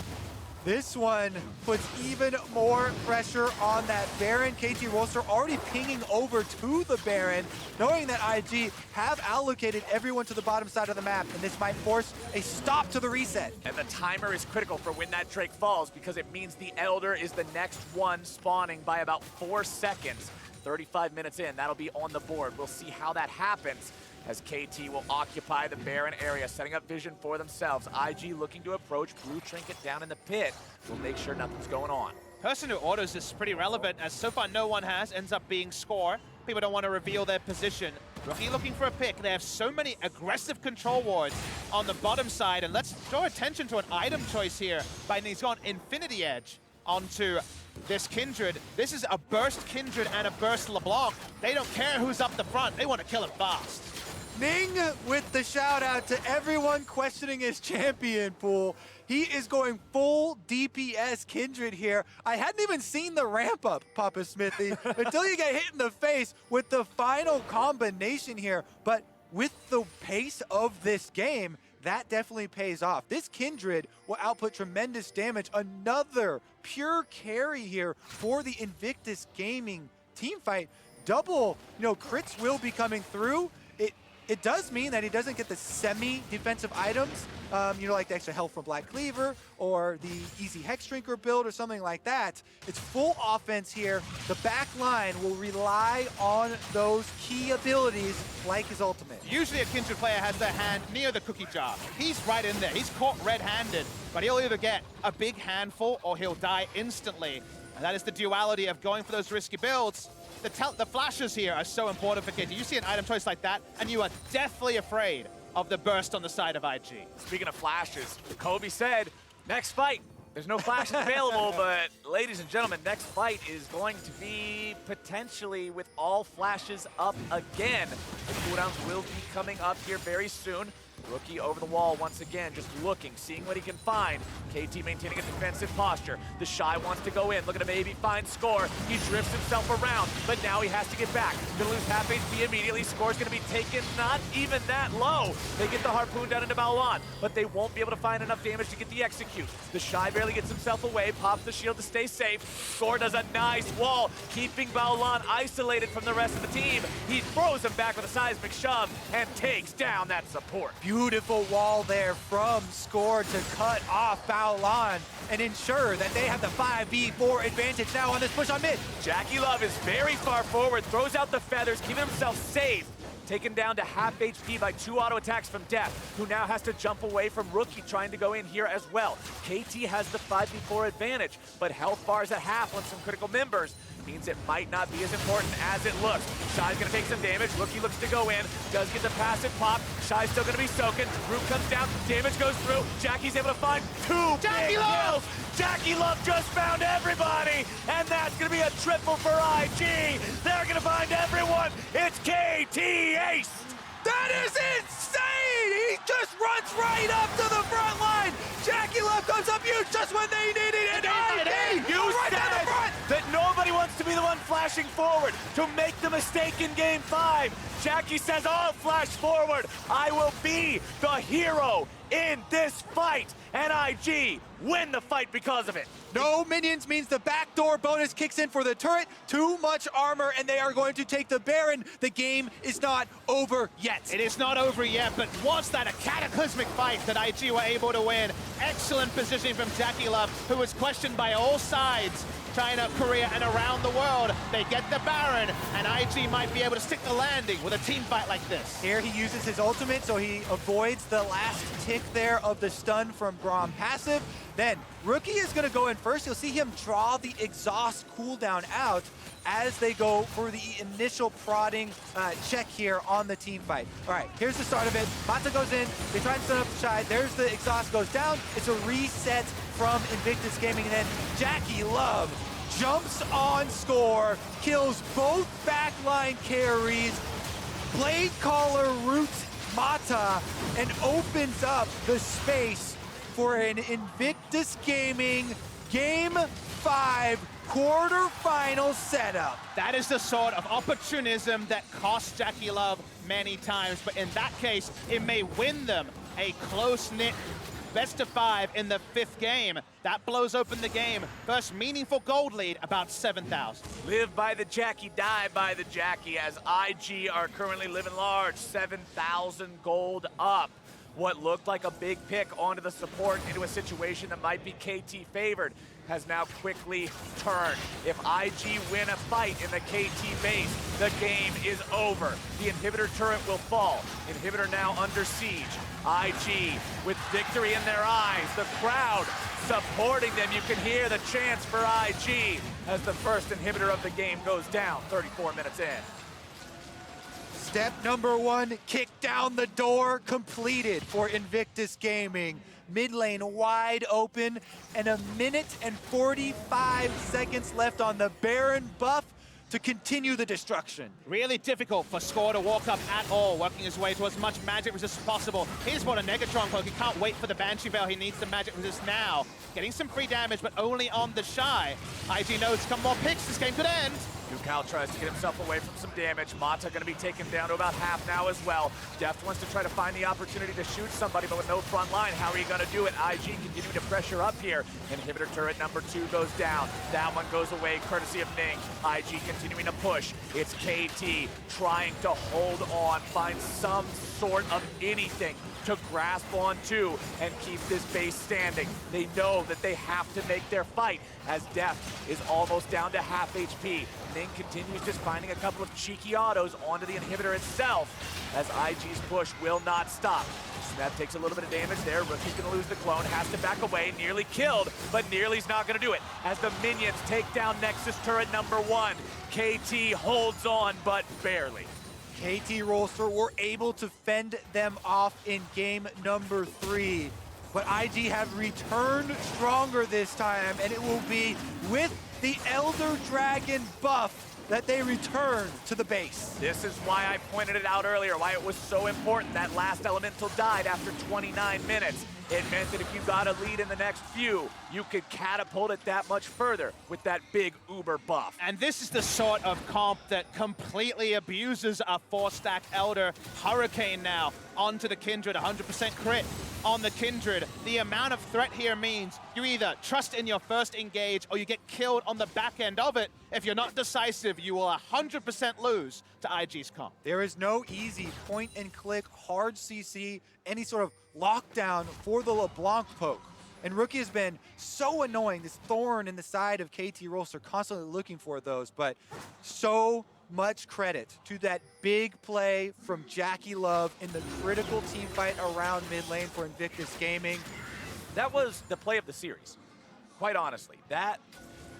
This one puts even more pressure on that Baron. KT Rolster already pinging over to the Baron, knowing that IG have allocated everyone to the bottom side of the map, and this might force a stop to the reset. And the timer is critical for when that Drake falls, because it means the Elder is the next one spawning by about 4 seconds. 35 minutes in, that'll be on the board. We'll see how that happens as KT will occupy the Baron area, setting up vision for themselves. IG looking to approach Blue Trinket down in the pit. We'll make sure nothing's going on. Person who autos is pretty relevant, as so far no one has, ends up being Score. People don't want to reveal their position. Rookie looking for a pick. They have so many aggressive control wards on the bottom side, and let's draw attention to an item choice here. He's gone Infinity Edge onto this Kindred. This is a burst Kindred and a burst LeBlanc. They don't care who's up the front. They want to kill him fast. Ning with the shout out to everyone questioning his champion pool. He is going full DPS Kindred here. I hadn't even seen the ramp up, PapaSmithy, until you get hit in the face with the final combination here. But with the pace of this game, that definitely pays off. This Kindred will output tremendous damage. Another pure carry here for the Invictus Gaming team fight. Double, crits will be coming through. It does mean that he doesn't get the semi-defensive items, like the extra health from Black Cleaver or the easy Hex Drinker build or something like that. It's full offense here. The back line will rely on those key abilities like his ultimate. Usually a Kindred player has their hand near the cookie jar. He's right in there. He's caught red-handed, but he'll either get a big handful or he'll die instantly. And that is the duality of going for those risky builds. The flashes here are so important for KT. You see an item choice like that, and you are deathly afraid of the burst on the side of IG. Speaking of flashes, Kobe said, next fight. There's no flashes available, but ladies and gentlemen, next fight is going to be potentially with all flashes up again. The cooldowns will be coming up here very soon. Rookie over the wall once again, just looking, seeing what he can find. KT maintaining a defensive posture. TheShy wants to go in, looking to maybe find Score. He drifts himself around, but now he has to get back. Gonna lose half HP immediately. Score's gonna be taken not even that low. They get the harpoon down into Baolan, but they won't be able to find enough damage to get the execute. TheShy barely gets himself away, pops the shield to stay safe. Score does a nice wall, keeping Baolan isolated from the rest of the team. He throws him back with a seismic shove and takes down that support. Beautiful wall there from Score to cut off Baolan and ensure that they have the 5v4 advantage now on this push on mid. JackeyLove is very far forward, throws out the feathers, keeping himself safe. Taken down to half HP by 2 auto attacks from Deft, who now has to jump away from Rookie trying to go in here as well. KT has the 5v4 advantage, but health bars at half on some critical members. Means it might not be as important as it looks. Shy's gonna take some damage. Rookie looks to go in, does get the passive pop. Shy's still gonna be soaking. Root comes down, damage goes through. Jackie's able to find 2 big kills. JackeyLove just found everybody, and that's gonna be a triple for IG. They're gonna find everyone. It's KT Ace. That is insane! He just runs right up to the front line. JackeyLove comes up huge just when they needed it. You right said down the front. that nobody wants to be the one flashing forward to make the mistake in Game 5. Jackie says, I'll flash forward. I will be the hero in this fight. And IG win the fight because of it. No minions means the backdoor bonus kicks in for the turret. Too much armor, and they are going to take the Baron. The game is not over yet. It is not over yet, but was that a cataclysmic fight that IG were able to win? Excellent positioning from JackeyLove, who was questioned by all sides. China, Korea, and around the world. They get the Baron, and IG might be able to stick the landing with a team fight like this. Here he uses his ultimate, so he avoids the last tick there of the stun from Braum passive. Then Rookie is going to go in first. You'll see him draw the exhaust cooldown out as they go for the initial prodding check here on the team fight. All right, here's the start of it. Mata goes in. They try and stun up TheShy. There's the exhaust goes down. It's a reset from Invictus Gaming. And then JackeyLove jumps on Score, kills both backline carries. Blade Caller roots Mata and opens up the space for an Invictus Gaming Game 5 quarterfinal setup. That is the sort of opportunism that cost JackeyLove many times, but in that case, it may win them a close-knit best of 5 in the 5th game. That blows open the game. First meaningful gold lead, about 7,000. Live by the Jackie, die by the Jackie, as IG are currently living large, 7,000 gold up. What looked like a big pick onto the support into a situation that might be KT favored has now quickly turned. If IG win a fight in the KT base, the game is over. The inhibitor turret will fall. Inhibitor now under siege. IG with victory in their eyes. The crowd supporting them. You can hear the chants for IG as the first inhibitor of the game goes down 34 minutes in. Step number 1, kick down the door, completed for Invictus Gaming. Mid lane wide open, and 1:45 seconds left on the Baron buff to continue the destruction. Really difficult for Score to walk up at all, working his way to as much magic resist as possible. He's bought a Negatron cloak. He can't wait for the Banshee Veil. He needs the magic resist now. Getting some free damage, but only on TheShy. IG knows come more picks, this game could end. Ucal tries to get himself away from some damage. Mata going to be taken down to about half now as well. Deft wants to try to find the opportunity to shoot somebody, but with no front line, how are you going to do it? IG continuing to pressure up here. Inhibitor turret number 2 goes down. That one goes away courtesy of Ning. IG continuing to push. It's KT trying to hold on, find some sort of anything to grasp onto and keep this base standing. They know that they have to make their fight as Deft is almost down to half HP. Ning continues just finding a couple of cheeky autos onto the inhibitor itself as IG's push will not stop. Smeb takes a little bit of damage there. Rookie's gonna lose the clone, has to back away, nearly killed, but nearly's not gonna do it. As the minions take down Nexus turret number 1, KT holds on, but barely. KT Rolster were able to fend them off in game number 3. But IG have returned stronger this time, and it will be with the Elder Dragon buff that they return to the base. This is why I pointed it out earlier, why it was so important that last elemental died after 29 minutes. It meant that if you got a lead in the next few, you could catapult it that much further with that big uber buff. And this is the sort of comp that completely abuses a 4-stack Elder. Hurricane now onto the Kindred, 100% crit on the Kindred. The amount of threat here means you either trust in your first engage or you get killed on the back end of it. If you're not decisive, you will 100% lose to IG's comp. There is no easy point and click, hard CC, any sort of lockdown for the LeBlanc poke. And Rookie has been so annoying, this thorn in the side of KT Rolster, constantly looking for those, but so much credit to that big play from JackeyLove in the critical team fight around mid lane for Invictus Gaming. That was the play of the series, quite honestly. That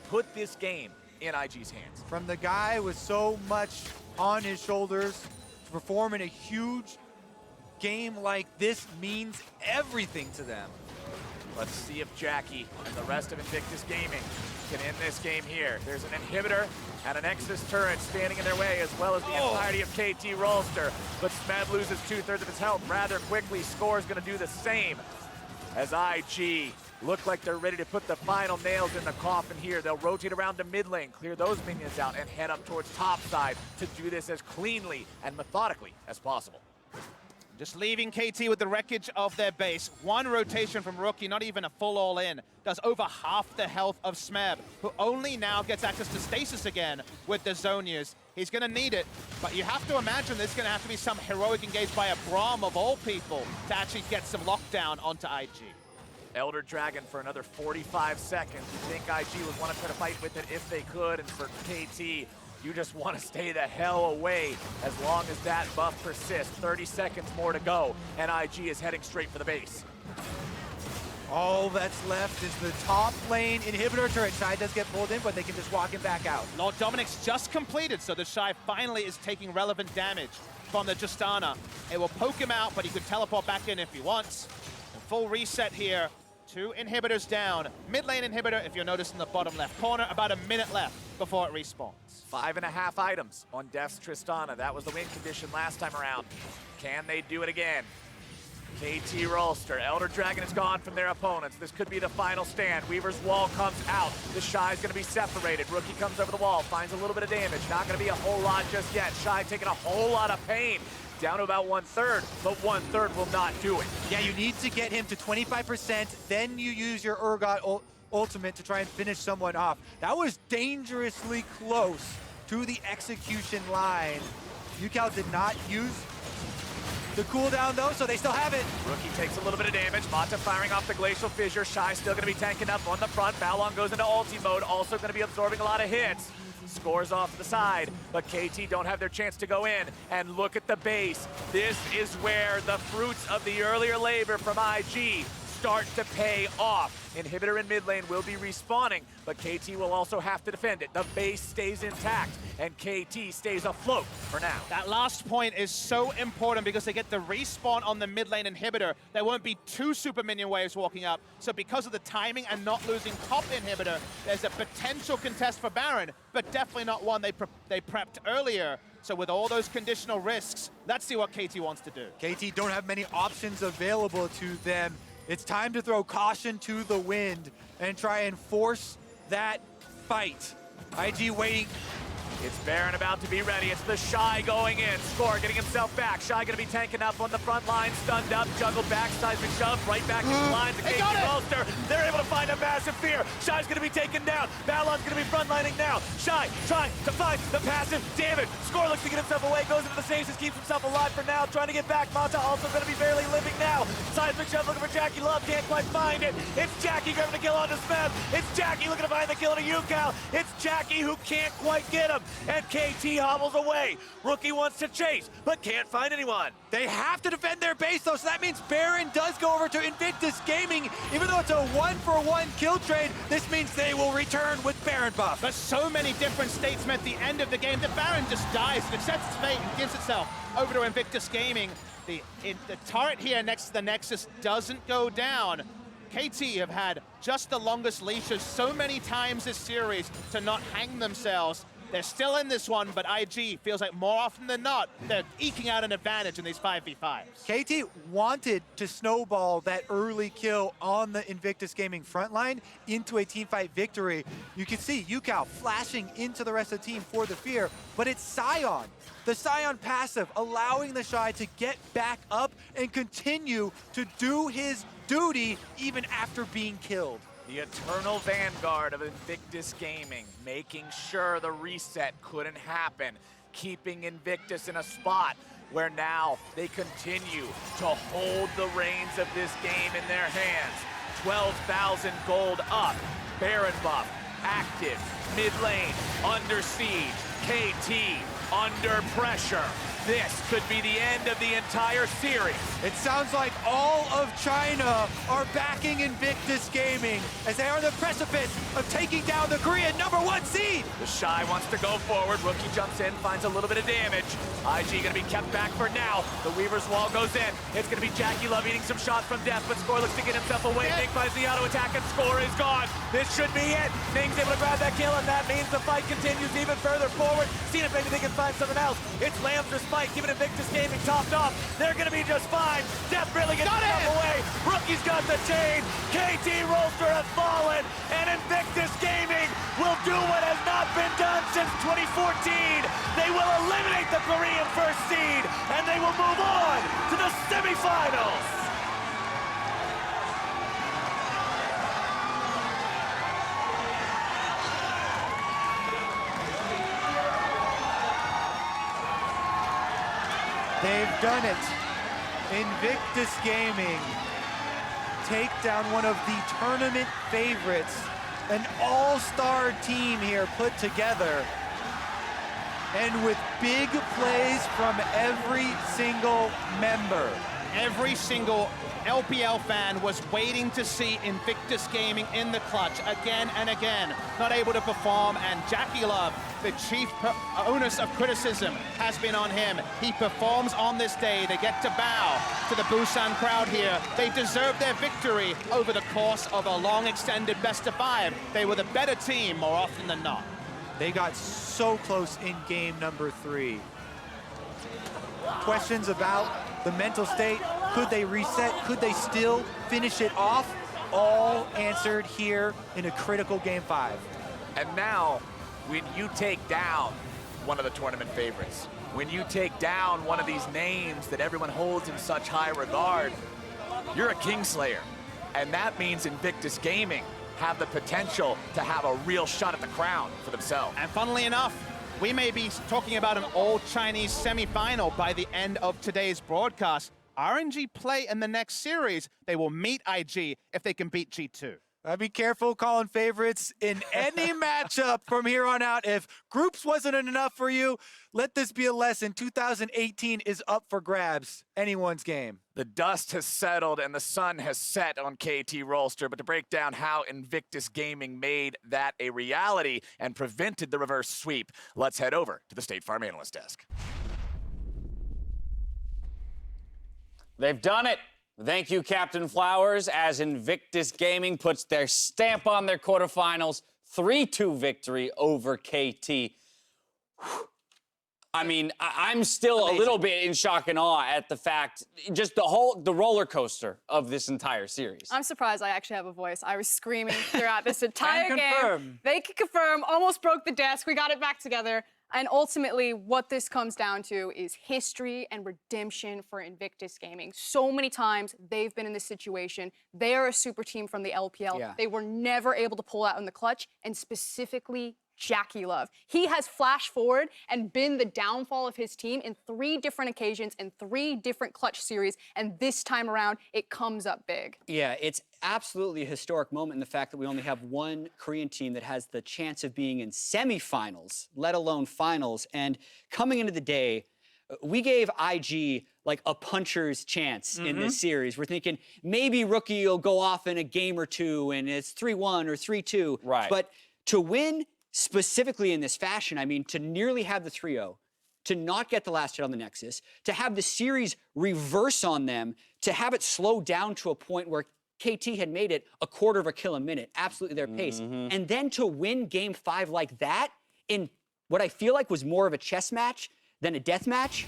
put this game in IG's hands. From the guy with so much on his shoulders to perform in a huge game like this means everything to them. Let's see if Jackie and the rest of Invictus Gaming can end this game here. There's an inhibitor and an Nexus turret standing in their way, as well as the entirety of KT Rolster. But Smeb loses 2/3 of his health rather quickly. Score's gonna do the same as IG look like they're ready to put the final nails in the coffin here. They'll rotate around to mid lane, clear those minions out, and head up towards top side to do this as cleanly and methodically as possible. Just leaving KT with the wreckage of their base. One rotation from Rookie, not even a full all-in, does over half the health of Smeb, who only now gets access to stasis again with the Zonias. He's gonna need it, but you have to imagine there's gonna have to be some heroic engage by a Braum of all people to actually get some lockdown onto IG. Elder Dragon for another 45 seconds. You think IG would want to try to fight with it if they could, and for KT, you just want to stay the hell away as long as that buff persists. 30 seconds more to go, and IG is heading straight for the base. All that's left is the top lane inhibitor turret. Shy does get pulled in, but they can just walk him back out. Lord Dominic's just completed, so TheShy finally is taking relevant damage from the Tristana. It will poke him out, but he could teleport back in if he wants. A full reset here. 2 inhibitors down. Mid lane inhibitor, if you'll notice in the bottom left corner, about a minute left before it respawns. 5.5 items on Deft Tristana. That was the win condition last time around. Can they do it again? KT Rolster, Elder Dragon is gone from their opponents. This could be the final stand. Weaver's wall comes out. TheShy is going to be separated. Rookie comes over the wall, finds a little bit of damage. Not going to be a whole lot just yet. Shy taking a whole lot of pain. Down to about 1/3, but 1/3 will not do it. Yeah, you need to get him to 25%, then you use your Urgot ultimate to try and finish someone off. That was dangerously close to the execution line. Ucal did not use the cooldown though, so they still have it. Rookie takes a little bit of damage. Mata firing off the Glacial Fissure. Shy still going to be tanking up on the front. Baolan goes into ulti mode, also going to be absorbing a lot of hits. Scores off to the side, but KT don't have their chance to go in. And look at the base. This is where the fruits of the earlier labor from IG start to pay off. Inhibitor in mid lane will be respawning, but KT will also have to defend it. The base stays intact, and KT stays afloat for now. That last point is so important because they get the respawn on the mid lane inhibitor. There won't be 2 super minion waves walking up. So because of the timing and not losing top inhibitor, there's a potential contest for Baron, but definitely not one they prepped earlier. So with all those conditional risks, let's see what KT wants to do. KT don't have many options available to them. It's time to throw caution to the wind and try and force that fight. IG waiting. It's Baron about to be ready. It's TheShy going in. Score, getting himself back. Shy going to be tanking up on the front line. Stunned up, juggled back, seismic shove, right back into the lines of KT Rolster. They're able to find a massive fear. Shy's going to be taken down. Baolan's going to be frontlining now. Shy trying to find the passive. Damn it. Score looks to get himself away. Goes into the stasis, keeps himself alive for now. Trying to get back. Mata also going to be barely living now. Seismic shove looking for JackeyLove. Can't quite find it. It's Jackey grabbing the kill onto Smeb. It's Jackey looking to find the kill to Ucal. It's Jackey who can't quite get him. And KT hobbles away. Rookie wants to chase, but can't find anyone. They have to defend their base though, so that means Baron does go over to Invictus Gaming. Even though it's a 1-for-1 kill trade, this means they will return with Baron buff. But so many different states at the end of the game, the Baron just dies and accepts its fate and gives itself over to Invictus Gaming. The turret here next to the Nexus doesn't go down. KT have had just the longest leashes so many times this series to not hang themselves. They're still in this one, but IG feels like more often than not, they're eking out an advantage in these 5v5s. KT wanted to snowball that early kill on the Invictus Gaming frontline into a teamfight victory. You can see Ucal flashing into the rest of the team for the fear, but it's Sion. The Sion passive allowing TheShy to get back up and continue to do his duty even after being killed. The eternal vanguard of Invictus Gaming, making sure the reset couldn't happen, keeping Invictus in a spot where now they continue to hold the reins of this game in their hands. 12,000 gold up, Baron buff, active, mid lane, under siege, KT under pressure. This could be the end of the entire series. It sounds like all of China are backing Invictus Gaming as they are on the precipice of taking down the Korean #1 seed. TheShy wants to go forward. Rookie jumps in, finds a little bit of damage. IG gonna be kept back for now. The Weaver's wall goes in. It's gonna be JackeyLove eating some shots from Deft, but Score looks to get himself away. Ning finds the auto attack and Score is gone. This should be it. Ning's able to grab that kill, and that means the fight continues even further forward. Seeing if maybe they can find something else. It's Lamb's fight, giving Invictus Gaming topped off. They're gonna be just fine. Deft really gets himself away. Rookie's got the chain. KT Rolster have fallen, and Invictus Gaming will do what has not been done since 2014. They will eliminate the Korean first seed, and they will move on to the semifinals. They've done it. Invictus Gaming take down one of the tournament favorites, an all-star team here put together. And with big plays from every single member. Every single LPL fan was waiting to see Invictus Gaming in the clutch again and again. Not able to perform, and JackeyLove, the chief onus of criticism has been on him. He performs on this day. They get to bow to the Busan crowd here. They deserve their victory over the course of a long extended best-of-5. They were the better team more often than not. They got so close in game #3. Questions about the mental state Could they reset? Could they still finish it off? All answered here in a critical Game 5. And now, when you take down one of the tournament favorites, when you take down one of these names that everyone holds in such high regard, you're a Kingslayer. And that means Invictus Gaming have the potential to have a real shot at the crown for themselves. And funnily enough, we may be talking about an all-Chinese semi-final by the end of today's broadcast. RNG play in the next series. They will meet IG if they can beat G2. Be careful calling favorites in any matchup from here on out. If groups wasn't enough for you, let this be a lesson. 2018 is up for grabs. Anyone's game. The dust has settled and the sun has set on KT Rolster, but to break down how Invictus Gaming made that a reality and prevented the reverse sweep, let's head over to the State Farm Analyst Desk. They've done it. Thank you, Captain Flowers, as Invictus Gaming puts their stamp on their quarterfinals 3-2 victory over KT. I mean, I'm still a little bit in shock and awe at the fact, just the roller coaster of this entire series. I'm surprised I actually have a voice. I was screaming throughout this entire game. Confirm. They can confirm, almost broke the desk. We got it back together. And ultimately, what this comes down to is history and redemption for Invictus Gaming. So many times they've been in this situation. They are a super team from the LPL. Yeah. They were never able to pull out in the clutch, and specifically JackeyLove. He has flashed forward and been the downfall of his team in 3 different occasions in 3 different clutch series, and this time around, it comes up big. Yeah, it's absolutely a historic moment in the fact that we only have one Korean team that has the chance of being in semifinals, let alone finals. And coming into the day, we gave IG like a puncher's chance in this series. We're thinking maybe Rookie will go off in a game or two and it's 3-1 or 3-2. Right. But to win specifically in this fashion, I mean, to nearly have the 3-0, to not get the last hit on the Nexus, to have the series reverse on them, to have it slow down to a point where KT had made it a quarter of a kill a minute, absolutely their pace. And then to win Game 5 like that in what I feel like was more of a chess match than a death match,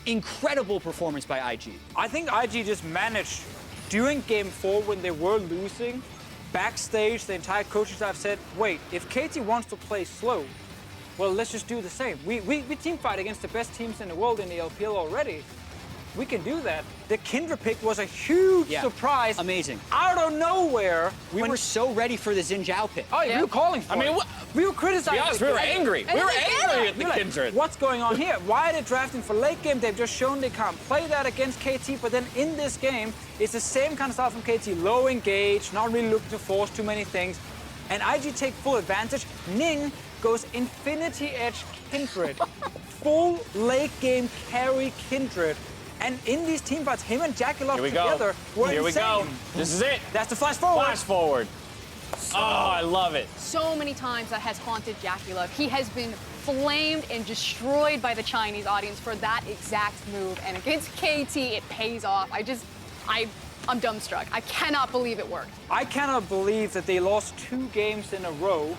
incredible performance by IG. I think IG just managed during Game 4 when they were losing, backstage, the entire coaching staff said, wait, if KT wants to play slow, well, let's just do the same. We team fight against the best teams in the world in the LPL already. We can do that. The Kindred pick was a huge surprise. Amazing. Out of nowhere. We were so ready for the Xin Zhao pick. Oh, yeah, we were calling for it. We were criticizing. Yes, we were angry. We were angry at the Like, Kindred. what's going on here? Why are they drafting for late game? They've just shown they can't play that against KT, but then in this game, it's the same kind of style from KT. Low engaged, not really looking to force too many things. And IG take full advantage. Ning goes Infinity Edge Kindred. Full late game carry Kindred. And in these team fights, him and JackeyLove together were Here insane. we go. This is it. That's the flash forward. Flash forward. Oh, I love it. So many times that has haunted JackeyLove. He has been flamed and destroyed by the Chinese audience for that exact move. And against KT, it pays off. I'm dumbstruck. I cannot believe it worked. I cannot believe that they lost 2 games in a row.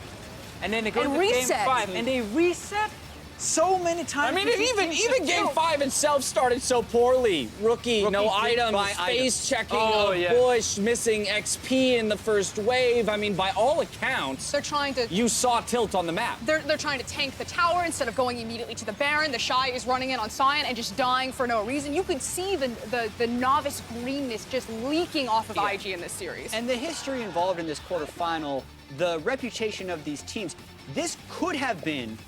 And then they go to Game 5 and they reset so many times. I mean, even Game 5 itself started so poorly. Rookie no items, face checking, Bush missing XP in the first wave. I mean, by all accounts, They're trying to... you saw tilt on the map. They're trying to tank the tower instead of going immediately to the Baron. TheShy is running in on Sion and just dying for no reason. You can see the novice greenness just leaking off of IG in this series. And the history involved in this quarterfinal, the reputation of these teams, this could have been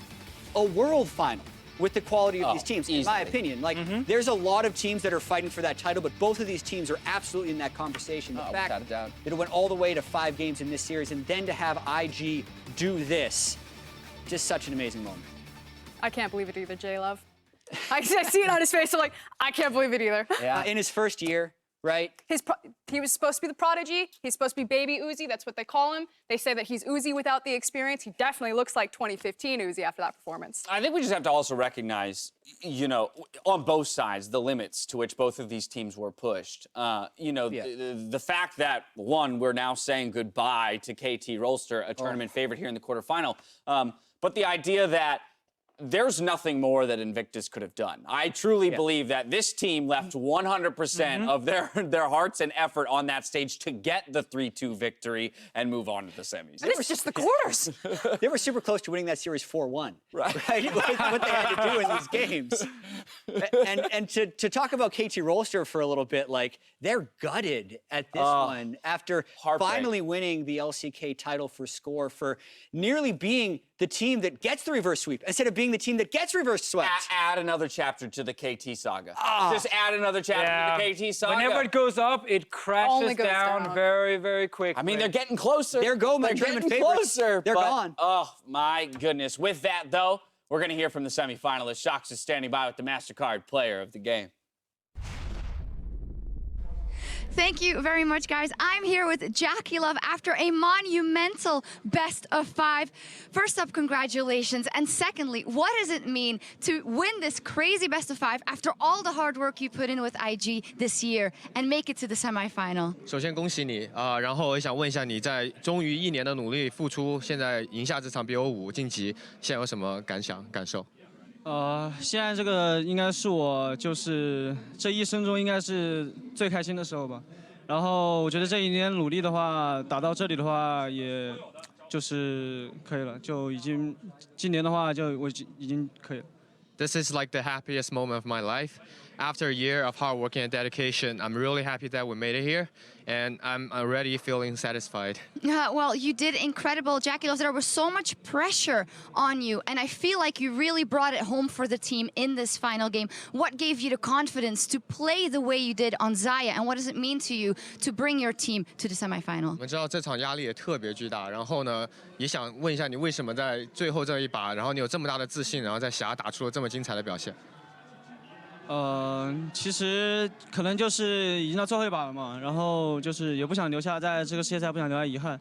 a world final with the quality of these teams, in my opinion. Like, there's a lot of teams that are fighting for that title, but both of these teams are absolutely in that conversation. The fact that it went all the way to 5 games in this series, and then to have IG do this, just such an amazing moment. I can't believe it either, JLove. I see it on his face. I'm like, I can't believe it either. Yeah. In his first year, right? He was supposed to be the prodigy. He's supposed to be baby Uzi. That's what they call him. They say that he's Uzi without the experience. He definitely looks like 2015 Uzi after that performance. I think we just have to also recognize, you know, on both sides, the limits to which both of these teams were pushed. The fact that, one, we're now saying goodbye to KT Rolster, a tournament favorite here in the quarterfinal, but the idea that there's nothing more that Invictus could have done. I truly believe that this team left 100% of their hearts and effort on that stage to get the 3-2 victory and move on to the semis. But it's just the quarters. They were super close to winning that series 4-1. Right? What they had to do in these games. And to talk about KT Rolster for a little bit, like, they're gutted at this one after finally winning the LCK title for Score, for nearly being the team that gets the reverse sweep instead of being the team that gets reverse swept. Add another chapter to the KT saga. Just add another chapter to the KT saga. Whenever it goes up, it crashes down very, very quickly. I mean, they're getting closer. They're getting closer. They're gone. Oh, my goodness. With that, though, we're going to hear from the semifinalists. Shox is standing by with the MasterCard player of the game. Thank you very much, guys. I'm here with JackeyLove after a monumental best of 5. First up, congratulations. And secondly, what does it mean to win this crazy best of 5 after all the hard work you put in with IG this year and make it to the semifinal? 首先恭喜你然后我想问一下你在终于1年的努力付出，现在赢下这场 BO5 晋级，现在有什么感受？现在这个应该是我就是这一生中应该是最开心的时候吧。然后我觉得这一年努力的话，打到这里的话，也就是可以了，就已经今年的话就我已经可以了。This is like the happiest moment of my life. After a year of hard work and dedication, I'm really happy that we made it here, and I'm already feeling satisfied. Well, you did incredible, JackeyLove. There was so much pressure on you, and I feel like you really brought it home for the team in this final game. What gave you the confidence to play the way you did on Xayah, and what does it mean to you to bring your team to the semifinal? 我们知道这场压力也特别巨大，然后呢，也想问一下你为什么在最后这一把，然后你有这么大的自信，然后在霞打出了这么精彩的表现？ 其实可能就是已经到最后一把了嘛，然后就是也不想留下在这个世界赛不想留下遗憾，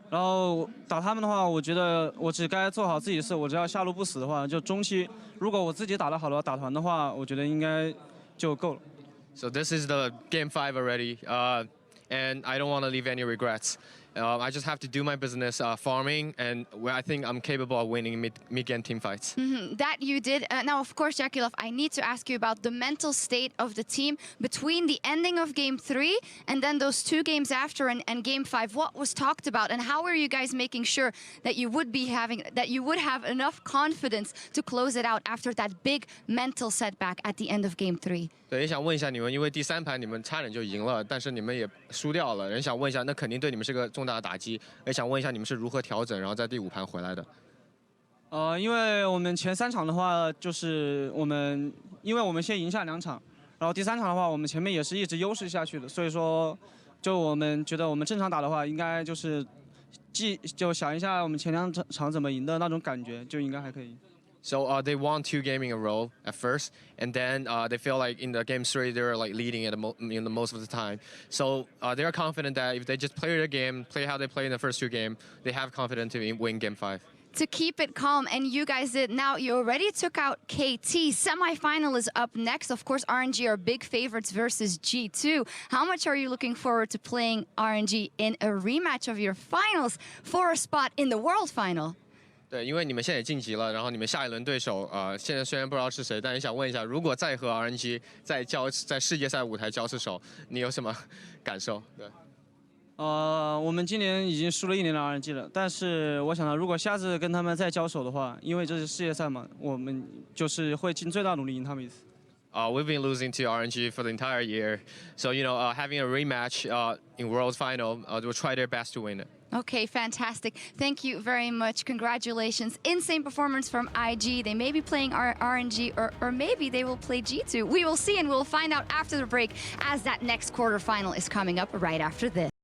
然后打他们的话，我觉得我只该做好自己的事，我只要下路不死的话，就中期如果我自己打得好的话，打团的话，我觉得应该就够了。So this is the game 5 already, and I don't want to leave any regrets. I just have to do my business farming, and I think I'm capable of winning mid-game team fights. That you did. Now, of course, JackeyLove, I need to ask you about the mental state of the team between the ending of Game 3 and then those 2 games after and Game 5. What was talked about, and how were you guys making sure that you would have enough confidence to close it out after that big mental setback at the end of Game 3? 对，也想问一下你们，因为第3盘你们差点就赢了，但是你们也输掉了，人想问一下，那肯定对你们是个重大的打击。也想问一下你们是如何调整，然后在第5盘回来的？因为我们前3场的话，就是因为我们先赢下2场，然后第3场的话，我们前面也是一直优势下去的，所以说，就我们觉得我们正常打的话，应该就是就想一下我们前2场怎么赢的那种感觉，就应该还可以。 So they won 2 games in a row at first, and then they feel like in the game 3 they were like leading it most of the time. So they are confident that if they just play their game, play how they play in the first 2 games, they have confidence to win game 5. To keep it calm, and you guys did. Now, you already took out KT. Semi-final is up next. Of course, RNG are big favorites versus G2. How much are you looking forward to playing RNG in a rematch of your finals for a spot in the World Final? 对，因为你们现在也晋级了，然后你们下一轮对手，现在虽然不知道是谁，但也想问一下，如果再和 RNG 在世界赛舞台交次手，你有什么感受？对。我们今年已经输了1年的 RNG 了，但是我想到，如果下次跟他们再交手的话，因为这是世界赛嘛，我们就是会尽最大努力赢他们一次。We've been losing to RNG for the entire year, so having a rematch in World Final, we'll try their best to win it. Okay, fantastic. Thank you very much. Congratulations. Insane performance from IG. They may be playing RNG or maybe they will play G2. We will see, and we'll find out after the break as that next quarterfinal is coming up right after this.